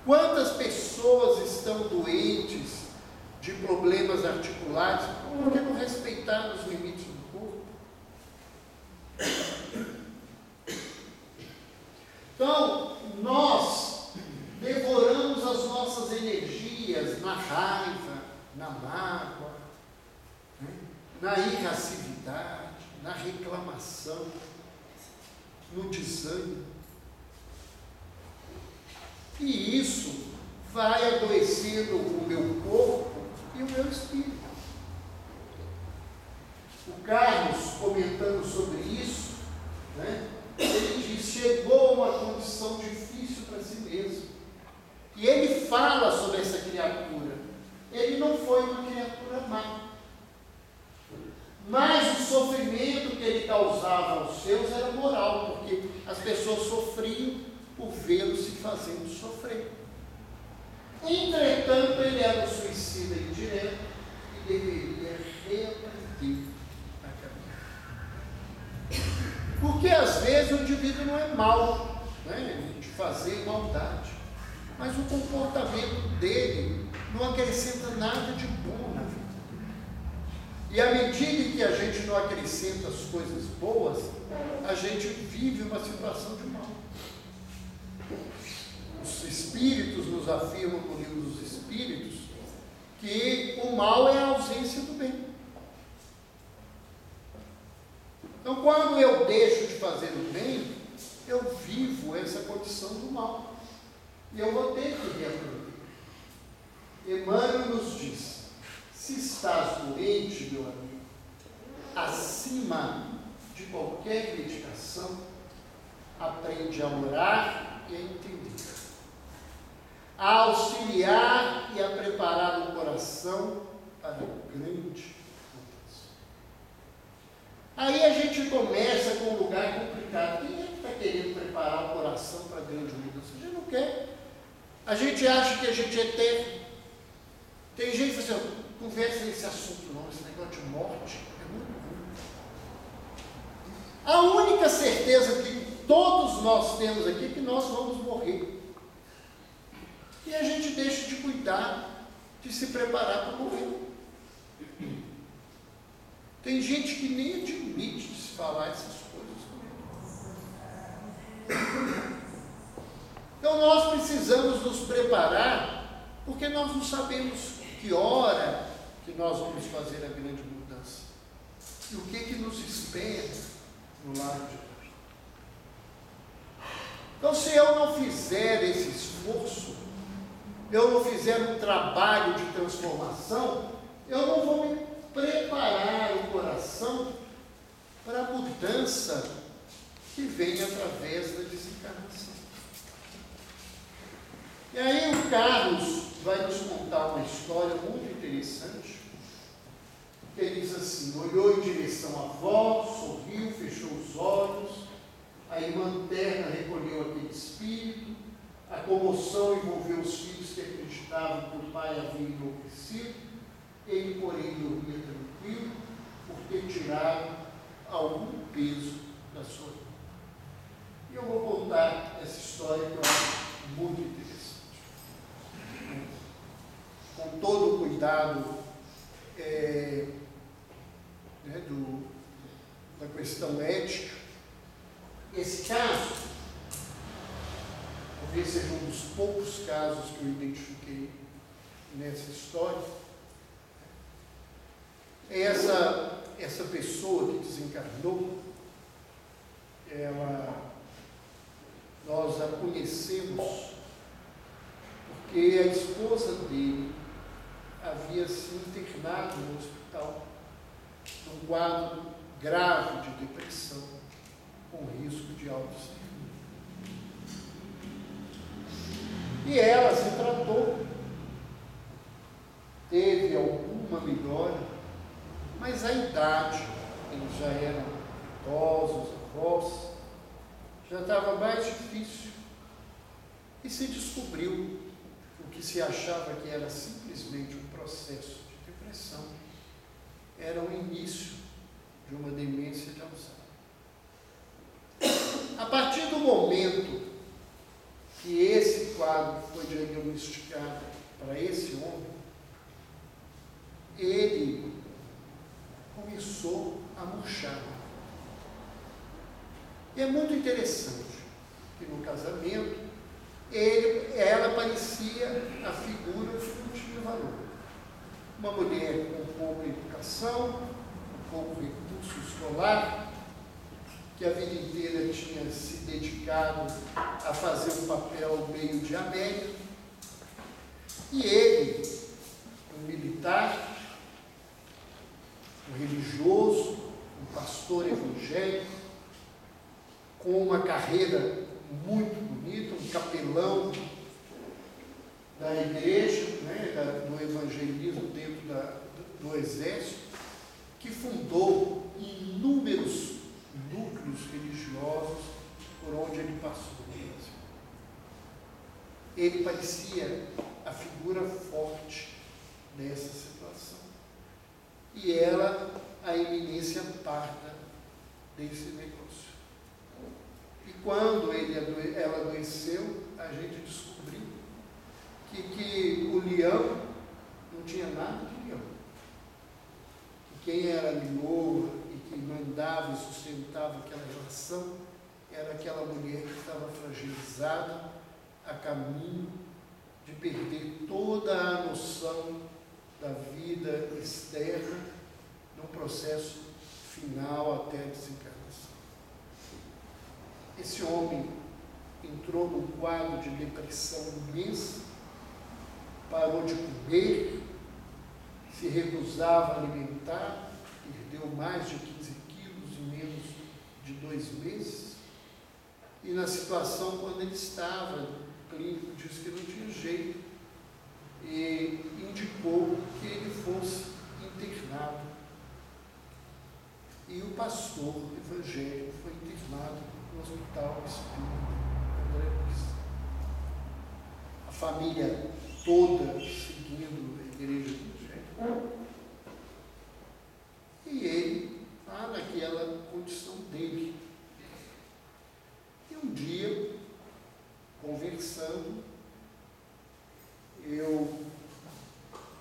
Quantas pessoas estão doentes de problemas articulares porque não respeitaram os limites do corpo? Então, nós devoramos as nossas energias na raiva, na mágoa, na irascibilidade, na reclamação, no desânimo. E isso vai adoecendo o meu corpo e o meu espírito. O Carlos, comentando sobre isso, ele diz, chegou a uma condição difícil para si mesmo. E ele fala sobre essa criatura. Ele não foi uma criatura má. Mas o sofrimento que ele causava aos seus era moral, porque as pessoas sofriam por vê-lo se fazendo sofrer. Entretanto, ele era um suicida indireto e deveria reaprender a caminhar. Porque às vezes o indivíduo não é mau, né, de fazer maldade, mas o comportamento dele não acrescenta nada de bom na vida. E à medida que a gente não acrescenta as coisas boas, a gente vive uma situação de mal. Os Espíritos nos afirmam no livro dos Espíritos que o mal é a ausência do bem. Então, quando eu deixo de fazer o bem, eu vivo essa condição do mal. E eu vou ter que reaprender. Emmanuel nos diz: se estás doente, meu amigo, acima de qualquer medicação, aprende a orar e a entender, a auxiliar e a preparar o coração para a grande mudança. Aí a gente começa com um lugar complicado. Quem é que está querendo preparar o coração para a grande mudança? A gente não quer. A gente acha que a gente é eterno. Tem gente que fala assim: conversa nesse assunto não, esse negócio de morte é muito ruim. A única certeza que todos nós temos aqui é que nós vamos morrer. E a gente deixa de cuidar, de se preparar para morrer. Tem gente que nem admite de se falar essas coisas. Então nós precisamos nos preparar, porque nós não sabemos que hora que nós vamos fazer a grande mudança. E o que nos espera no lado de Deus. Então, se eu não fizer esse esforço, eu não fizer um trabalho de transformação, eu não vou me preparar o coração para a mudança que vem através da desencarnação. E aí o Carlos vai nos contar uma história muito interessante. Ele diz assim: olhou em direção à avó, sorriu, fechou os olhos, a irmã terna recolheu aquele espírito, a comoção envolveu os filhos que acreditavam que o pai havia enlouquecido. Ele, porém, dormia tranquilo por ter tirado algum peso da sua vida. E eu vou contar essa história que eu acho muito interessante. Com todo o cuidado da questão ética. Esse caso, talvez seja um dos poucos casos que eu identifiquei nessa história. Essa pessoa que desencarnou, nós a conhecemos porque a esposa dele havia se internado no hospital num quadro grave de depressão, com risco de autoextermínio. E ela se tratou, teve alguma melhora, mas a idade, eles já eram idosos, avós, já estava mais difícil. E se descobriu o que se achava que era simplesmente um processo de depressão, era o início de uma demência de Alzheimer. A partir do momento que esse quadro foi diagnosticado para esse homem, ele começou a murchar. E é muito interessante que no casamento ela parecia a figura que não tinha valor. Uma mulher com pouca educação, com pouco recurso escolar, que a vida inteira tinha se dedicado a fazer um papel meio de Amélia. E ele, um militar, um religioso, um pastor evangélico, com uma carreira muito bonita, um capelão da igreja, do evangelismo dentro do exército, que fundou inúmeros núcleos religiosos por onde ele passou no Brasil. ele parecia a figura forte dessa situação. E ela, a eminência parda desse negócio. E quando ela adoeceu, a gente descobriu que o leão não tinha nada de leão. Que quem era leoa e que mandava e sustentava aquela relação era aquela mulher que estava fragilizada a caminho de perder toda a noção da vida externa num processo final até a desencarnação. Esse homem entrou num quadro de depressão imensa, parou de comer, se recusava a alimentar, perdeu mais de 15 quilos em menos de 2 meses, e na situação quando ele estava, o clínico disse que não tinha jeito, e indicou que ele fosse internado. E o pastor evangélico foi internado no Hospital Espírita André Luiz. A família toda seguindo a igreja evangélica. E ele está naquela condição dele. E um dia, conversando, eu,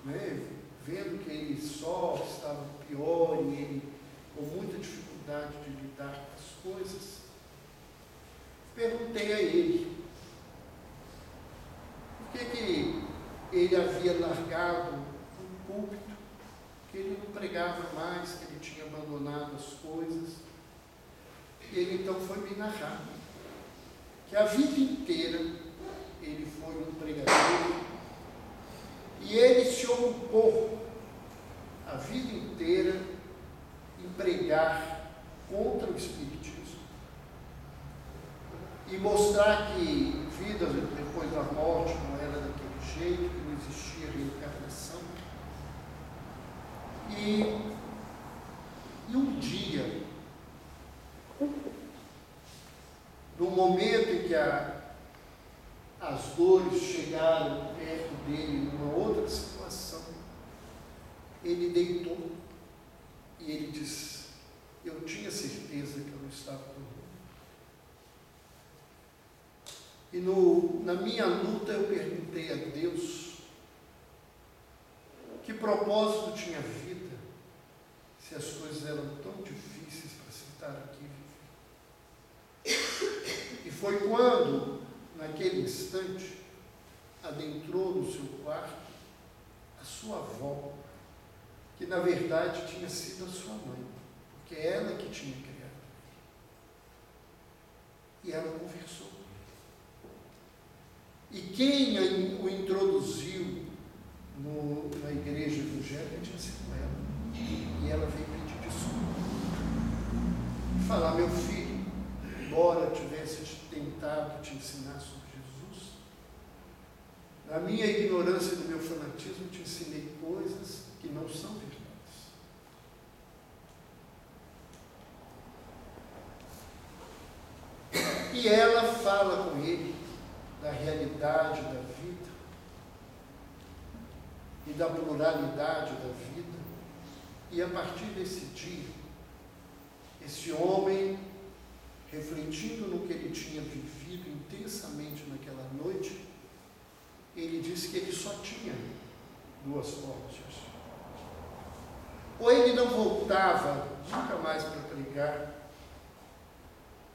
vendo que ele só estava pior e ele com muita dificuldade de lidar com as coisas, perguntei a ele por que ele havia largado o púlpito, que ele não pregava mais, que ele tinha abandonado as coisas. E ele então foi me narrar que a vida inteira ele foi um pregador e ele se ocupou a vida inteira em pregar contra o espiritismo e mostrar que vida depois da morte não era daquele jeito, que não existia reencarnação. E um dia, no momento em que as dores chegaram perto dele numa outra situação, ele deitou e ele disse: eu tinha certeza que eu não estava dormindo. E na minha luta eu perguntei a Deus que propósito tinha a vida se as coisas eram tão difíceis para se estar aqui e viver. E foi quando, naquele instante, adentrou no seu quarto a sua avó, que na verdade tinha sido a sua mãe, porque é ela que tinha criado. E ela conversou. E quem o introduziu na igreja evangélica tinha sido ela. E ela veio pedir desculpa. E falar: meu filho, embora eu tivesse tentado te ensinar sobre Jesus, na minha ignorância e no meu fanatismo te ensinei coisas que não são verdades. E ela fala com ele da realidade da vida e da pluralidade da vida. E a partir desse dia, esse homem, refletindo no que ele tinha vivido intensamente naquela noite, ele disse que ele só tinha 2 formas de agir. Ou ele não voltava nunca mais para pregar,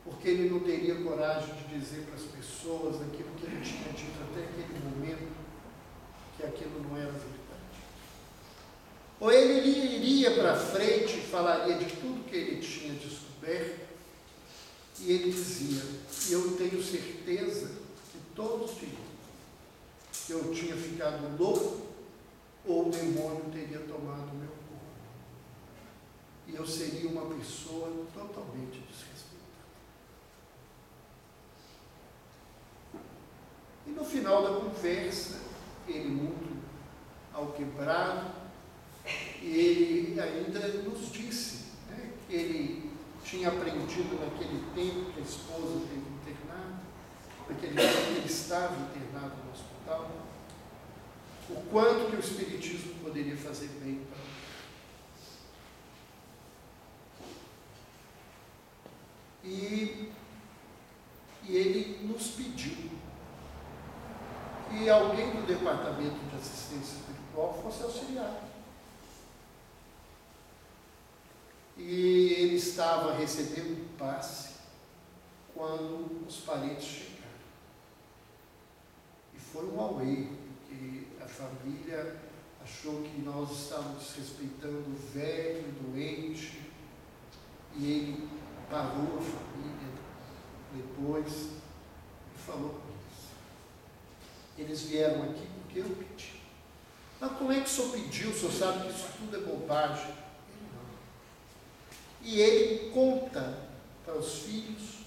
porque ele não teria coragem de dizer para as pessoas aquilo que ele tinha dito até aquele momento, que aquilo não era verdade. Ou ele iria para frente e falaria de tudo que ele tinha descoberto, e ele dizia: eu tenho certeza que todos diriam que eu tinha ficado louco ou o demônio teria tomado o meu corpo. E eu seria uma pessoa totalmente desrespeitada. E no final da conversa, ele muito alquebrado, e ele ainda nos disse, que ele tinha aprendido naquele tempo que a esposa teve internada, naquele tempo que ele estava internado no hospital, o quanto que o Espiritismo poderia fazer bem para ele. E ele nos pediu que alguém do Departamento de Assistência Espiritual fosse auxiliar. E ele estava recebendo um passe quando os parentes chegaram. E foi um auê, porque a família achou que nós estávamos desrespeitando o velho, doente, e ele parou a família depois e falou com eles. Eles vieram aqui porque eu pedi. Mas como é que o senhor pediu? O senhor sabe que isso tudo é bobagem? Ele não. E ele conta para os filhos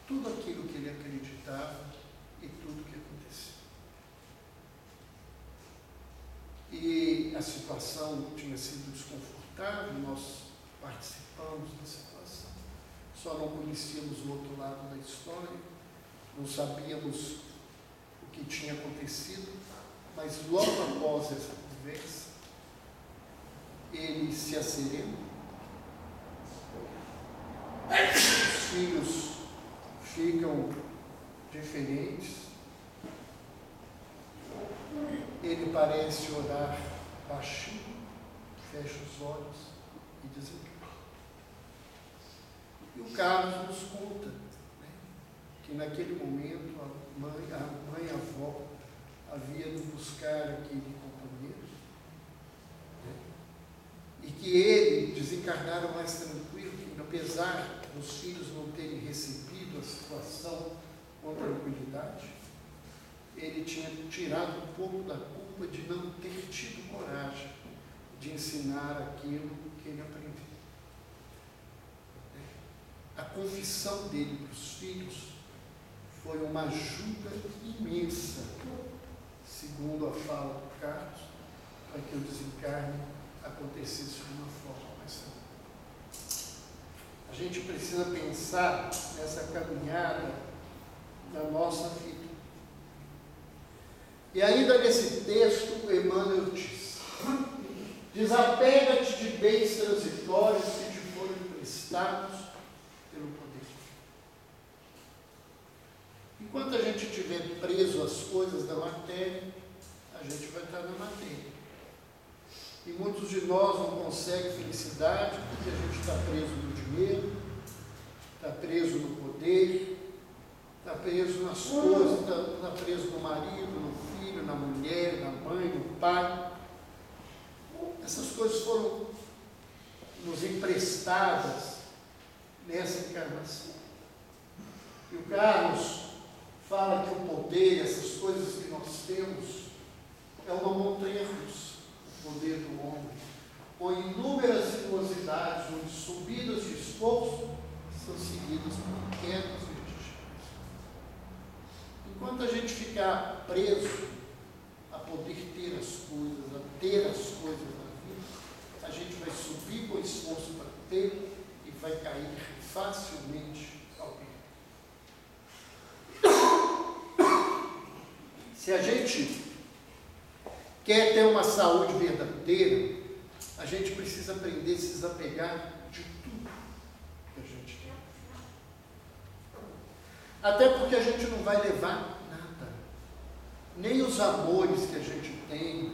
tudo aquilo que ele acreditava e tudo o que aconteceu. E a situação tinha sido desconfortável, nós participamos da situação, só não conhecíamos o outro lado da história, não sabíamos o que tinha acontecido, mas logo após essa conversa, ele se acerena, os filhos ficam diferentes, ele parece orar baixinho, fecha os olhos e desencarna. E o Carlos nos conta, né, que naquele momento a mãe e a avó havia ido buscar aquele companheiro, né, e que ele desencarnaram mais tranquilo, que apesar dos filhos não terem recebido a situação com tranquilidade, ele tinha tirado um pouco da culpa de não ter tido coragem de ensinar aquilo que ele aprendeu. A confissão dele para os filhos foi uma ajuda imensa, segundo a fala do Carlos, para que o desencarne acontecesse de uma forma mais tranquila. A gente precisa pensar nessa caminhada da nossa vida. E ainda nesse texto, Emmanuel diz: desapega-te de bens transitórios que te foram emprestados pelo poder. Enquanto a gente estiver preso às coisas da matéria, a gente vai estar na matéria. E muitos de nós não conseguem felicidade porque a gente está preso no dinheiro, está preso no poder, está preso nas coisas, está preso no marido, no filho, na mulher, na mãe, no pai. Essas coisas foram nos emprestadas nessa encarnação. E o Carlos fala que o poder, essas coisas que nós temos, é uma montanha russa, o poder do homem, com inúmeras sinuosidades, onde subidas de esforço são seguidas por quedas vertiginosas. Enquanto a gente ficar preso a poder ter as coisas, a ter as coisas na vida, a gente vai subir com esforço para ter e vai cair facilmente ao pé. Se a gente quer ter uma saúde verdadeira, a gente precisa aprender a se desapegar de tudo que a gente tem. Até porque a gente não vai levar nada. Nem os amores que a gente tem,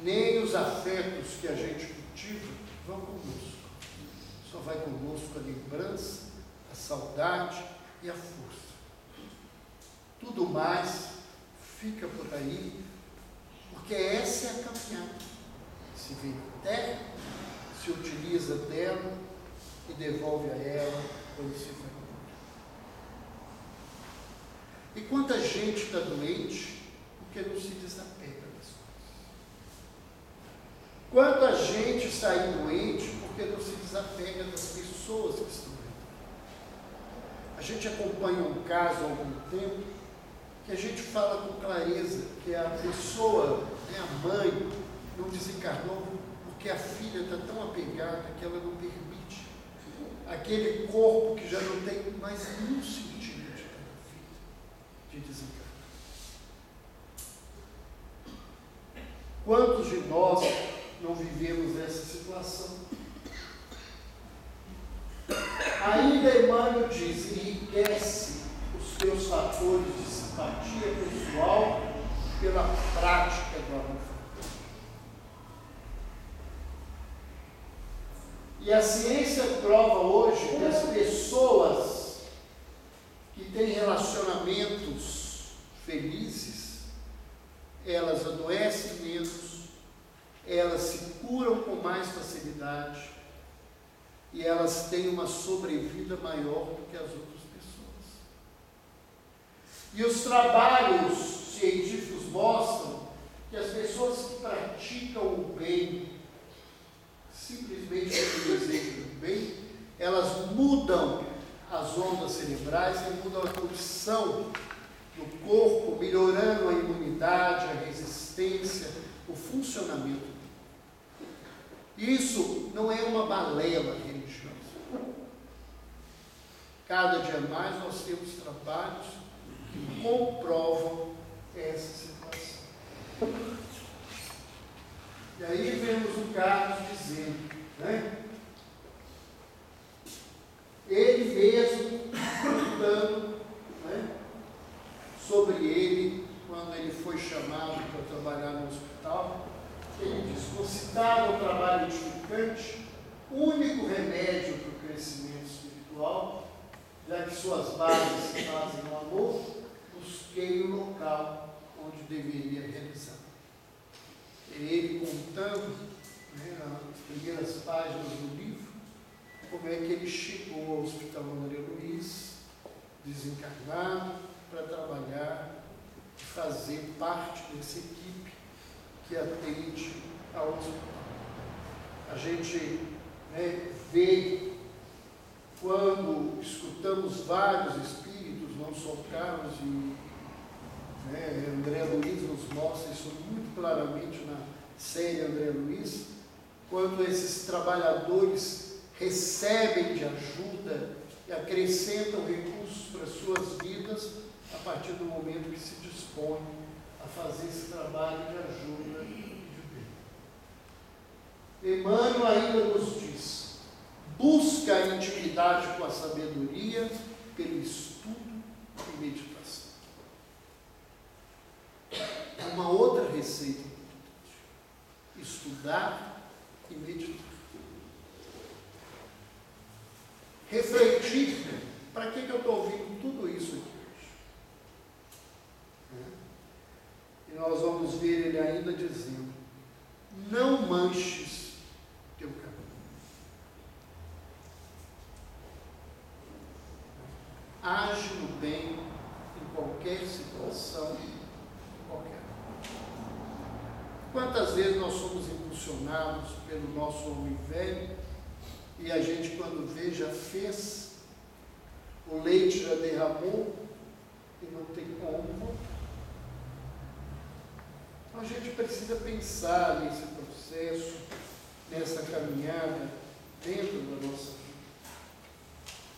nem os afetos que a gente cultiva vão conosco. Só vai conosco a lembrança, a saudade e a força. Tudo mais fica por aí, porque essa é a caminhada. Se vem na terra, se utiliza dela e devolve a ela quando se vai embora. E quanta gente está doente porque não se desapega das coisas. Quanta gente está aí doente porque não se desapega das pessoas que estão doentes. A gente acompanha um caso há algum tempo que a gente fala com clareza que a pessoa, né, a mãe, não desencarnou porque a filha está tão apegada que ela não permite aquele corpo que já não tem mais nenhum sentido de estar na vida, de desencarnar. Quantos de nós não vivemos essa situação? Ainda Emmanuel diz: enriquece os teus fatores de simpatia pessoal pela prática do amor fraterno. E a ciência prova hoje que as pessoas que têm relacionamentos felizes, elas adoecem menos, elas se curam com mais facilidade e elas têm uma sobrevida maior do que as outras pessoas. E os trabalhos científicos mostram que as pessoas que praticam o bem, simplesmente pelo desejo do bem, elas mudam as ondas cerebrais e mudam a condição do corpo, melhorando a imunidade, a resistência, o funcionamento. Isso não é uma balela religiosa. Cada dia mais nós temos trabalhos que comprovam essa situação. E aí vemos o Carlos dizendo, né? Ele mesmo contando, né, sobre ele, quando ele foi chamado para trabalhar no hospital, ele diz: considerado o trabalho edificante, único remédio para o crescimento espiritual, já que suas bases se fazem no amor, busquei o local onde deveria realizar. Ele contando, né, nas primeiras páginas do livro, como é que ele chegou ao Hospital André Luiz, desencarnado, para trabalhar e fazer parte dessa equipe que atende ao hospital. A gente, né, vê, quando escutamos vários espíritos, não só Carlos e, né, André Luiz nos mostra isso muito claramente na série André Luiz, quando esses trabalhadores recebem de ajuda e acrescentam recursos para suas vidas a partir do momento que se dispõem a fazer esse trabalho de ajuda e de bem. Emmanuel ainda nos diz: busca a intimidade com a sabedoria pelo estudo e meditação. Uma outra receita importante: estudar e meditar. Refletir: para que eu estou ouvindo tudo isso aqui hoje? E nós vamos ver ele ainda dizendo: não manches teu caminho. Age no bem em qualquer situação, qualquer. Quantas vezes nós somos impulsionados pelo nosso homem velho e a gente, quando vê, já fez, o leite já derramou e não tem como voltar. Então a gente precisa pensar nesse processo, nessa caminhada dentro da nossa vida.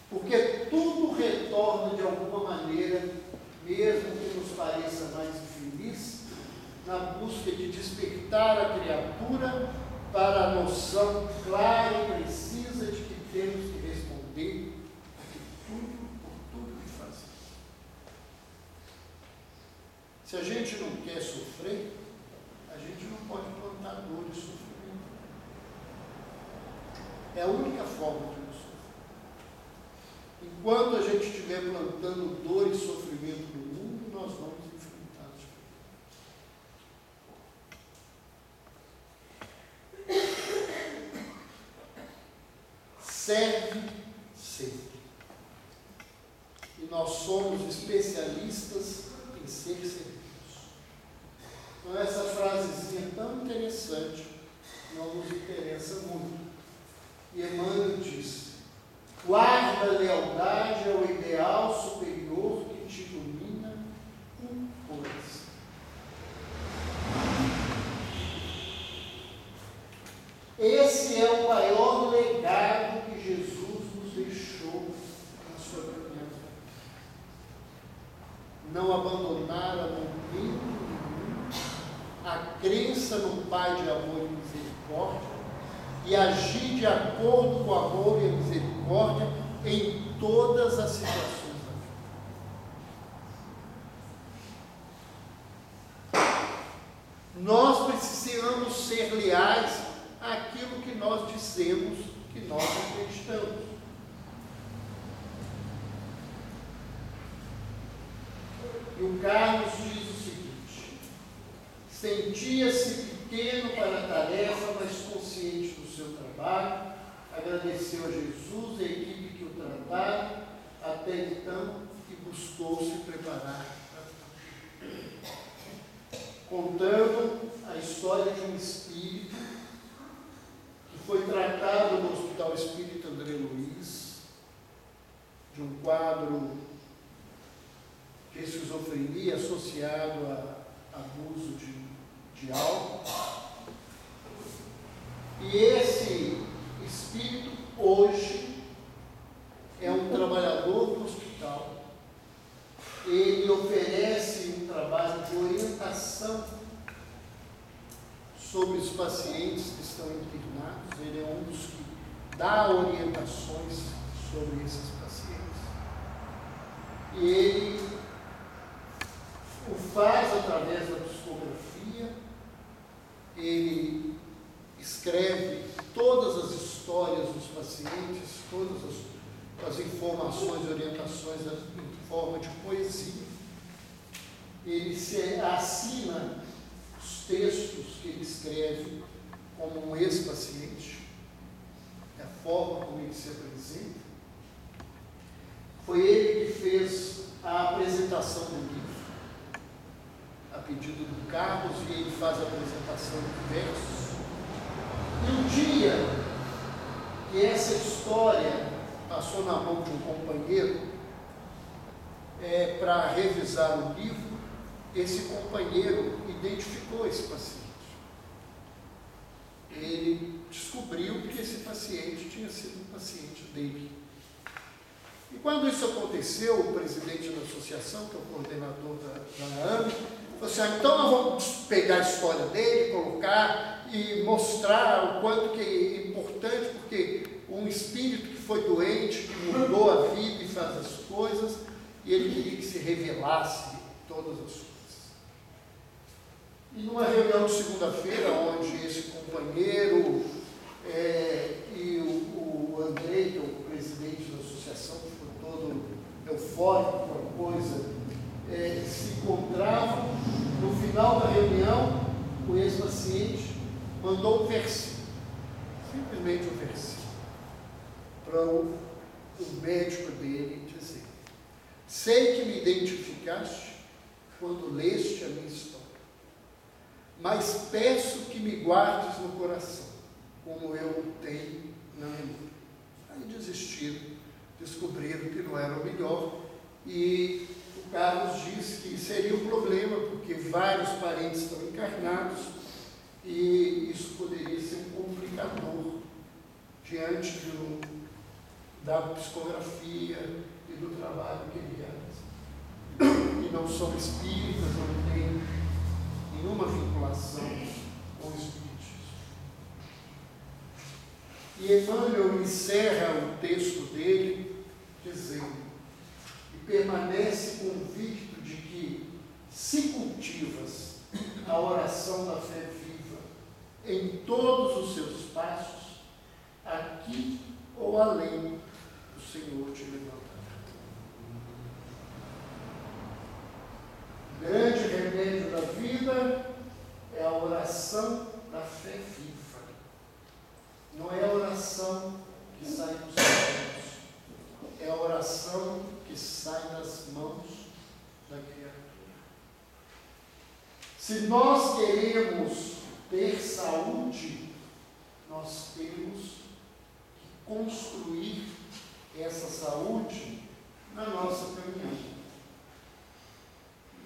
Porque tudo retorna de alguma maneira, mesmo que nos pareça mais infeliz, na busca de despertar a criatura para a noção clara e precisa de que temos que responder por tudo que fazemos. Se a gente não quer sofrer, a gente não pode plantar dor e sofrimento. É a única forma de não sofrer. Enquanto a gente estiver plantando dor e sofrimento no mundo, nós vamos enfrentar as coisas. Serve sempre. E nós somos especialistas em ser servidos. Então, essa frasezinha tão interessante não nos interessa muito. E Emmanuel diz: guarda a lealdade ao ideal superior que te ilumina com coisa. Esse é o maior legado que Jesus nos deixou na sua caminhada. não abandonar a momento a crença no Pai de amor e misericórdia e agir de acordo com o amor e a misericórdia em todas as situações da vida. Nós precisamos ser leais àquilo que nós dizemos que nós acreditamos. E o Carlos diz o seguinte: sentia-se pequeno para a tarefa, mas consciente do seu trabalho, agradeceu a Jesus e a equipe que o trataram até então e buscou se preparar, contando a história de um espírito que foi tratado no Hospital Espírita André Luiz, de um quadro de esquizofrenia associado a abuso de álcool. E esse espírito hoje é um trabalhador do hospital. Ele oferece um trabalho de orientação sobre os pacientes que estão internados. Ele é um dos que dá orientações sobre esses pacientes. E ele o faz através da psicografia. Ele escreve todas as histórias dos pacientes, todas as informações e orientações em forma de poesia. Ele assina os textos que ele escreve como um ex-paciente, a forma como ele se apresenta. Foi ele que fez a apresentação do livro, a pedido do Carlos, e ele faz a apresentação de versos. E um dia que essa história passou na mão de um companheiro para revisar o livro, esse companheiro identificou esse paciente. Ele descobriu que esse paciente tinha sido um paciente dele. E quando isso aconteceu, o presidente da associação, que é o coordenador da AME, falou assim: então nós vamos pegar a história dele, colocar e mostrar o quanto que é importante, porque um espírito que foi doente, que mudou a vida e faz as coisas, e ele queria que se revelasse todas as coisas. E numa reunião de segunda-feira, onde esse companheiro e o Andrei, que é o presidente da associação, que foi todo eufórico com a coisa, se encontravam, no final da reunião, o ex-paciente mandou um versículo, simplesmente um versículo, para o médico dele dizer: sei que me identificaste quando leste a minha história, mas peço que me guardes no coração, como eu o tenho na memória. Aí desistiram, descobriram que não era o melhor, e o Carlos disse que seria um problema, porque vários parentes estão encarnados, e isso poderia ser um complicador diante da psicografia e do trabalho que ele realiza. E não são espíritas, não tem nenhuma vinculação com o espiritismo. E Emmanuel encerra o texto dele dizendo: e permanece convicto de que, se cultivas a oração da fé viva em todos os seus passos, aqui ou além, o Senhor te levantará. O grande remédio da vida é a oração da fé viva. Não é a oração que sai dos céus, é a oração que sai das mãos da criatura. Se nós queremos ter saúde, nós temos que construir essa saúde na nossa caminhada.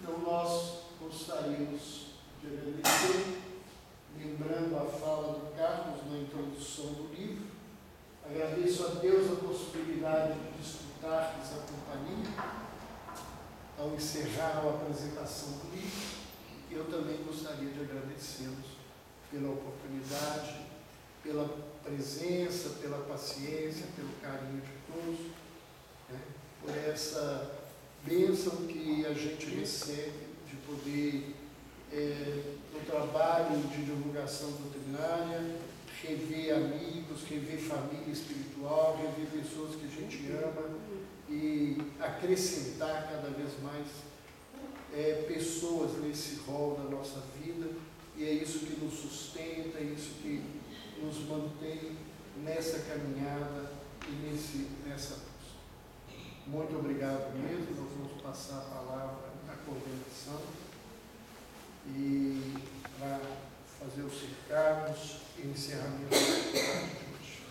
Então nós gostaríamos de agradecer, lembrando a fala do Carlos na introdução do livro. Agradeço a Deus a possibilidade de desfrutar dessa companhia, ao encerrar a apresentação política, eu também gostaria de agradecê-los pela oportunidade, pela presença, pela paciência, pelo carinho de todos, né, por essa bênção que a gente recebe de poder, no trabalho de divulgação doutrinária, rever amigos, rever família espiritual, rever pessoas que a gente ama e acrescentar cada vez mais pessoas nesse rol da nossa vida, e é isso que nos sustenta, é isso que nos mantém nessa caminhada e nessa luz. Muito obrigado mesmo. Nós vamos passar a palavra à coordenação e para fazer os recados e encerramento da atividade de hoje.